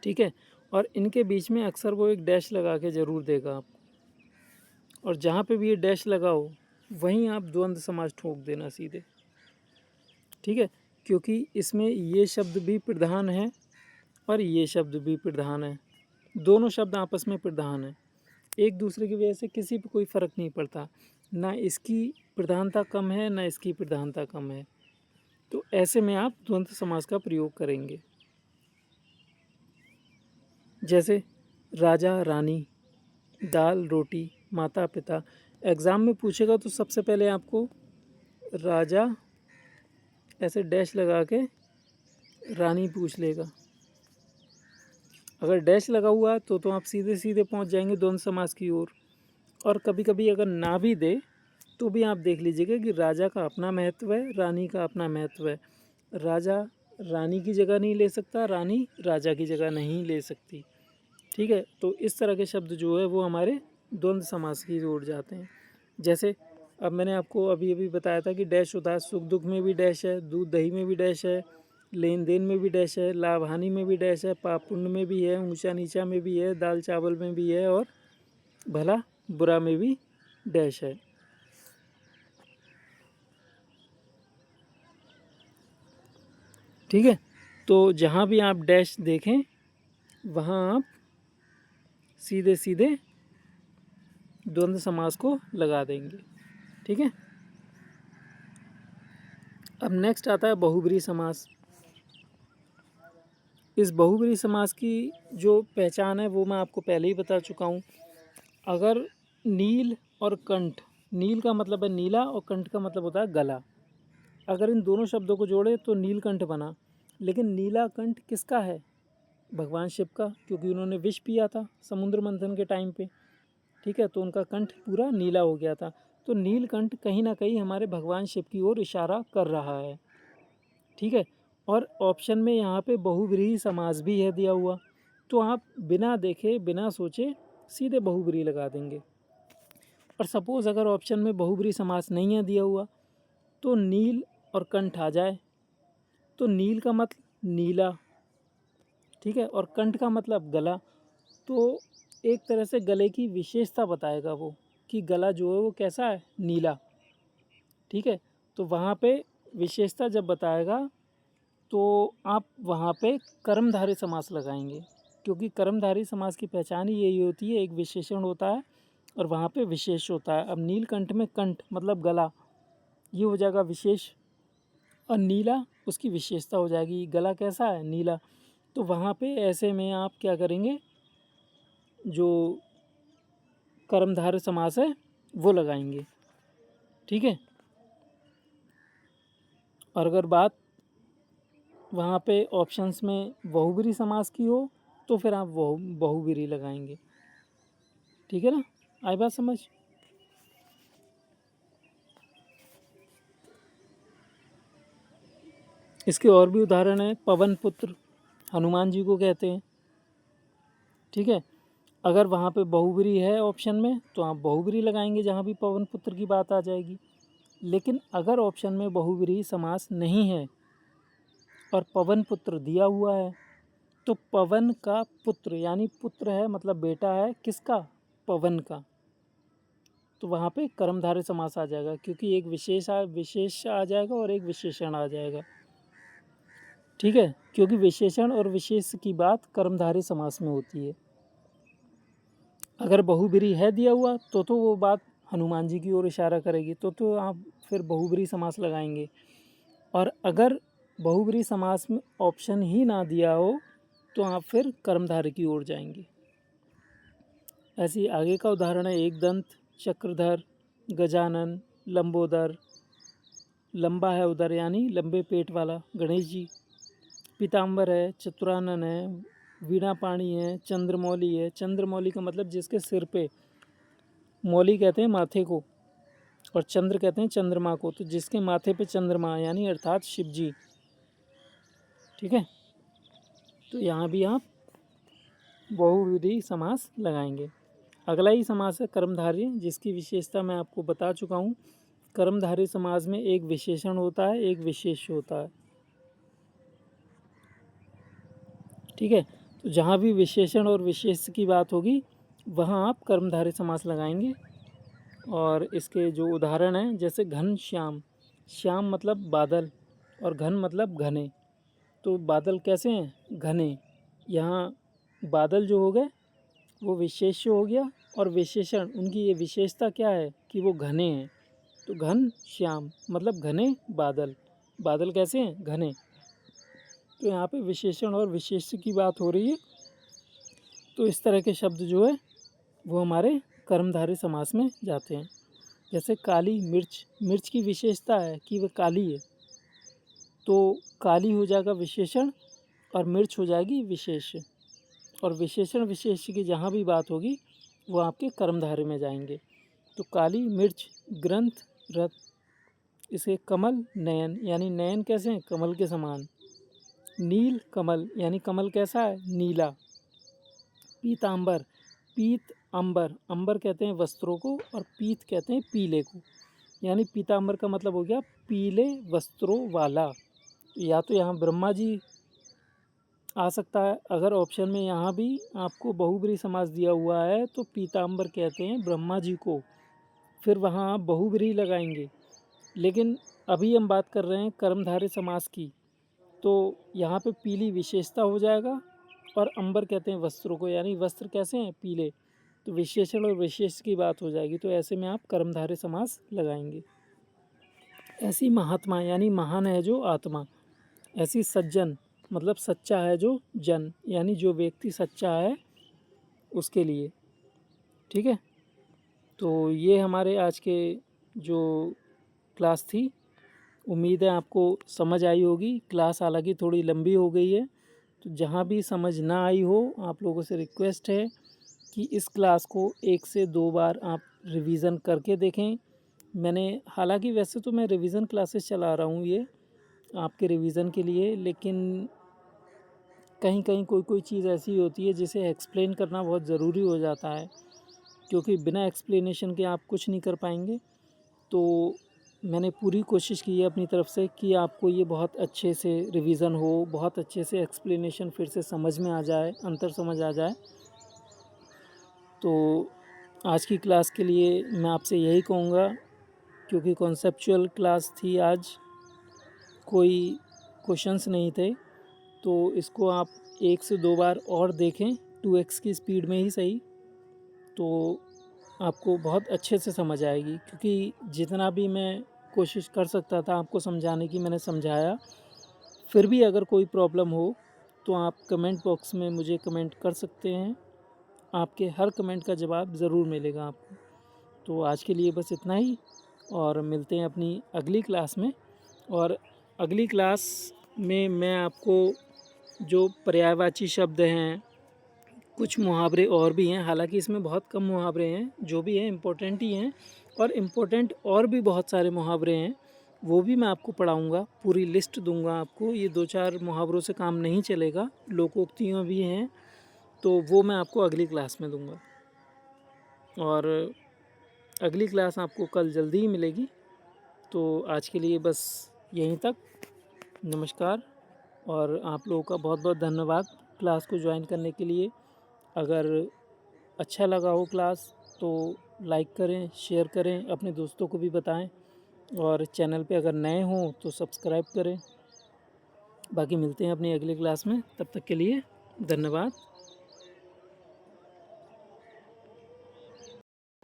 ठीक है, और इनके बीच में अक्सर वो एक डैश लगा के ज़रूर देगा आपको, और जहाँ पे भी ये डैश लगाओ वहीं आप द्वंद्व समास ठोक देना सीधे। ठीक है, क्योंकि इसमें ये शब्द भी प्रधान है और ये शब्द भी प्रधान है, दोनों शब्द आपस में प्रधान हैं। एक दूसरे की वजह से किसी पे कोई फ़र्क नहीं पड़ता, ना इसकी प्रधानता कम है ना इसकी प्रधानता कम है, तो ऐसे में आप द्वंद्व समास का प्रयोग करेंगे। जैसे राजा रानी, दाल रोटी, माता पिता। एग्ज़ाम में पूछेगा तो सबसे पहले आपको राजा ऐसे डैश लगा के रानी पूछ लेगा। अगर डैश लगा हुआ है तो आप सीधे सीधे पहुंच जाएंगे द्वंद्व समास की ओर। और कभी कभी अगर ना भी दे तो भी आप देख लीजिएगा कि राजा का अपना महत्व है, रानी का अपना महत्व है। राजा रानी की जगह नहीं ले सकता, रानी राजा की जगह नहीं ले सकती। ठीक है, तो इस तरह के शब्द जो है वो हमारे द्वंद्व समास की ओर जाते हैं। जैसे अब मैंने आपको अभी अभी बताया था कि डैश होता है, सुख दुख में भी डैश है, दूध दही में भी डैश है, लेन देन में भी डैश है, लाभ हानि में भी डैश है, पाप पुण्य में भी है, ऊंचा नीचा में भी है, दाल चावल में भी है, और भला बुरा में भी डैश है। ठीक है, तो जहाँ भी आप डैश देखें वहाँ आप सीधे सीधे द्वंद्व समास को लगा देंगे। ठीक है, अब नेक्स्ट आता है बहुब्रीहि समास। इस बहुब्रीहि समास की जो पहचान है वो मैं आपको पहले ही बता चुका हूँ। अगर नील और कंठ, नील का मतलब है नीला और कंठ का मतलब होता है गला, अगर इन दोनों शब्दों को जोड़े तो नीलकंठ बना। लेकिन नीला कंठ किसका है? भगवान शिव का, क्योंकि उन्होंने विष पिया था समुद्र मंथन के टाइम पे। ठीक है, तो उनका कंठ पूरा नीला हो गया था। तो नीलकंठ कहीं ना कहीं हमारे भगवान शिव की ओर इशारा कर रहा है। ठीक है, और ऑप्शन में यहाँ पे बहुब्रीहि समास भी है दिया हुआ, तो आप बिना देखे बिना सोचे सीधे बहुब्रीहि लगा देंगे। और सपोज़ अगर ऑप्शन में बहुब्रीहि समास नहीं है दिया हुआ तो नील और कंठ आ जाए, तो नील का मतलब नीला, ठीक है, और कंठ का मतलब गला। तो एक तरह से गले की विशेषता बताएगा वो कि गला जो है वो कैसा है, नीला। ठीक है, तो वहाँ पे विशेषता जब बताएगा तो आप वहाँ पे कर्मधारय समास लगाएंगे, क्योंकि कर्मधारय समास की पहचान ही यही होती है, एक विशेषण होता है और वहाँ पे विशेष होता है। अब नीलकंठ में कंठ मतलब गला, ये हो जाएगा विशेष, और नीला उसकी विशेषता हो जाएगी, गला कैसा है, नीला। तो वहाँ पे ऐसे में आप क्या करेंगे, जो कर्मधारय समास है वो लगाएंगे। ठीक है, और अगर बात वहाँ पे ऑप्शंस में बहुब्रीहि समास की हो तो फिर आप बहुब्रीहि लगाएंगे। ठीक है ना, आई बात समझ? इसके और भी उदाहरण है। पवन पुत्र हनुमान जी को कहते हैं। ठीक है, अगर वहाँ पे बहुब्रीहि है ऑप्शन में तो आप बहुब्रीहि लगाएंगे जहाँ भी पवन पुत्र की बात आ जाएगी। लेकिन अगर ऑप्शन में बहुब्रीहि समास नहीं है और पवन पुत्र दिया हुआ है, तो पवन का पुत्र, यानी पुत्र है मतलब बेटा है किसका, पवन का, तो वहाँ पे कर्मधारय समास आ जाएगा, क्योंकि एक विशेष आ जाएगा और एक विशेषण आ जाएगा। ठीक है, क्योंकि विशेषण और विशेष की बात कर्मधारय समास में होती है। अगर बहुब्रीहि है दिया हुआ तो वो बात हनुमान जी की ओर इशारा करेगी, तो आप फिर बहुब्रीहि समास लगाएंगे। और अगर बहुब्रीहि समास में ऑप्शन ही ना दिया हो तो आप फिर कर्मधारय की ओर जाएंगे। ऐसी आगे का उदाहरण है एकदंत, चक्रधर, गजानन, लंबोदर, लंबा है उदर यानी लंबे पेट वाला गणेश जी, पीताम्बर है, चतुरानन है, वीणा पाणी है, चंद्रमौली है। चंद्रमौली का मतलब जिसके सिर पे, मौली कहते हैं माथे को और चंद्र कहते हैं चंद्रमा को, तो जिसके माथे पे चंद्रमा यानी अर्थात शिव जी। ठीक है, तो यहाँ भी आप बहुब्रीहि समास लगाएंगे। अगला ही समास है कर्मधारय, जिसकी विशेषता मैं आपको बता चुका हूँ। कर्मधारय समास में एक विशेषण होता है, एक विशेष होता है। ठीक है, तो जहाँ भी विशेषण और विशेष की बात होगी वहाँ आप कर्मधारय समास लगाएंगे। और इसके जो उदाहरण हैं, जैसे घन श्याम, श्याम मतलब बादल और घन मतलब घने, तो बादल कैसे हैं, घने। यहाँ बादल जो हो गए वो विशेष्य हो गया, और विशेषण उनकी ये विशेषता क्या है कि वो घने हैं, तो घन श्याम मतलब घने बादल। बादल कैसे हैं, घने। तो यहाँ पे विशेषण और विशेष की बात हो रही है, तो इस तरह के शब्द जो है वो हमारे कर्मधारय समास में जाते हैं। जैसे काली मिर्च, मिर्च की विशेषता है कि वह काली है, तो काली हो जाएगा विशेषण और मिर्च हो जाएगी विशेष्य, और विशेषण विशेष्य की जहाँ भी बात होगी वो आपके कर्मधारय में जाएंगे। तो काली मिर्च, ग्रंथ, रथ, इसे कमल, नयन यानी नयन कैसे हैं, कमल के समान। नील कमल यानी कमल कैसा है, नीला। पीतांबर, पीत अंबर, अंबर कहते हैं वस्त्रों को और पीत कहते हैं पीले को, यानी पीतांबर का मतलब हो गया पीले वस्त्रों वाला। या तो यहाँ ब्रह्मा जी आ सकता है। अगर ऑप्शन में यहाँ भी आपको बहुब्रीहि समास दिया हुआ है तो पीताम्बर कहते हैं ब्रह्मा जी को, फिर वहाँ आप बहुब्रीहि लगाएंगे। लेकिन अभी हम बात कर रहे हैं कर्मधारय समास की, तो यहाँ पे पीली विशेषता हो जाएगा और अंबर कहते हैं वस्त्रों को, यानी वस्त्र कैसे हैं, पीले, तो विशेषण और विशेष की बात हो जाएगी। तो ऐसे में आप कर्मधारय समास लगाएंगे। ऐसी महात्मा यानी महान है जो आत्मा, ऐसी सज्जन मतलब सच्चा है जो जन, यानी जो व्यक्ति सच्चा है उसके लिए। ठीक है, तो ये हमारे आज के जो क्लास थी, उम्मीद है आपको समझ आई होगी। क्लास हालांकि थोड़ी लंबी हो गई है, तो जहाँ भी समझ ना आई हो आप लोगों से रिक्वेस्ट है कि इस क्लास को 1 से 2 बार आप रिवीज़न करके देखें। मैंने हालांकि वैसे तो मैं रिवीज़न क्लासेस चला रहा हूँ ये आपके रिवीज़न के लिए, लेकिन कहीं कहीं कोई कोई चीज़ ऐसी होती है जिसे एक्सप्लेन करना बहुत ज़रूरी हो जाता है, क्योंकि बिना एक्सप्लेनेशन के आप कुछ नहीं कर पाएंगे। तो मैंने पूरी कोशिश की है अपनी तरफ से कि आपको ये बहुत अच्छे से रिवीज़न हो, बहुत अच्छे से एक्सप्लेनेशन फिर से समझ में आ जाए, अंतर समझ आ जाए। तो आज की क्लास के लिए मैं आपसे यही कहूँगा, क्योंकि कॉन्सेप्चुअल क्लास थी आज, कोई क्वेश्चंस नहीं थे, तो इसको आप 1 से 2 बार और देखें 2x की स्पीड में ही सही, तो आपको बहुत अच्छे से समझ आएगी। क्योंकि जितना भी मैं कोशिश कर सकता था आपको समझाने की मैंने समझाया। फिर भी अगर कोई प्रॉब्लम हो तो आप कमेंट बॉक्स में मुझे कमेंट कर सकते हैं, आपके हर कमेंट का जवाब ज़रूर मिलेगा आपको। तो आज के लिए बस इतना ही, और मिलते हैं अपनी अगली क्लास में। और अगली क्लास में मैं आपको जो पर्यायवाची शब्द हैं, कुछ मुहावरे और भी हैं, हालांकि इसमें बहुत कम मुहावरे हैं, जो भी हैं इम्पोर्टेंट ही हैं, और इम्पोर्टेंट और भी बहुत सारे मुहावरे हैं वो भी मैं आपको पढ़ाऊँगा, पूरी लिस्ट दूंगा आपको। ये 2-4 मुहावरों से काम नहीं चलेगा, लोकोक्तियाँ भी हैं, तो वो मैं आपको अगली क्लास में दूंगा। और अगली क्लास आपको कल जल्दी ही मिलेगी। तो आज के लिए बस यहीं तक, नमस्कार। और आप लोगों का बहुत बहुत धन्यवाद क्लास को ज्वाइन करने के लिए। अगर अच्छा लगा हो क्लास तो लाइक करें, शेयर करें, अपने दोस्तों को भी बताएं, और चैनल पे अगर नए हों तो सब्सक्राइब करें। बाकी मिलते हैं अपनी अगली क्लास में, तब तक के लिए धन्यवाद।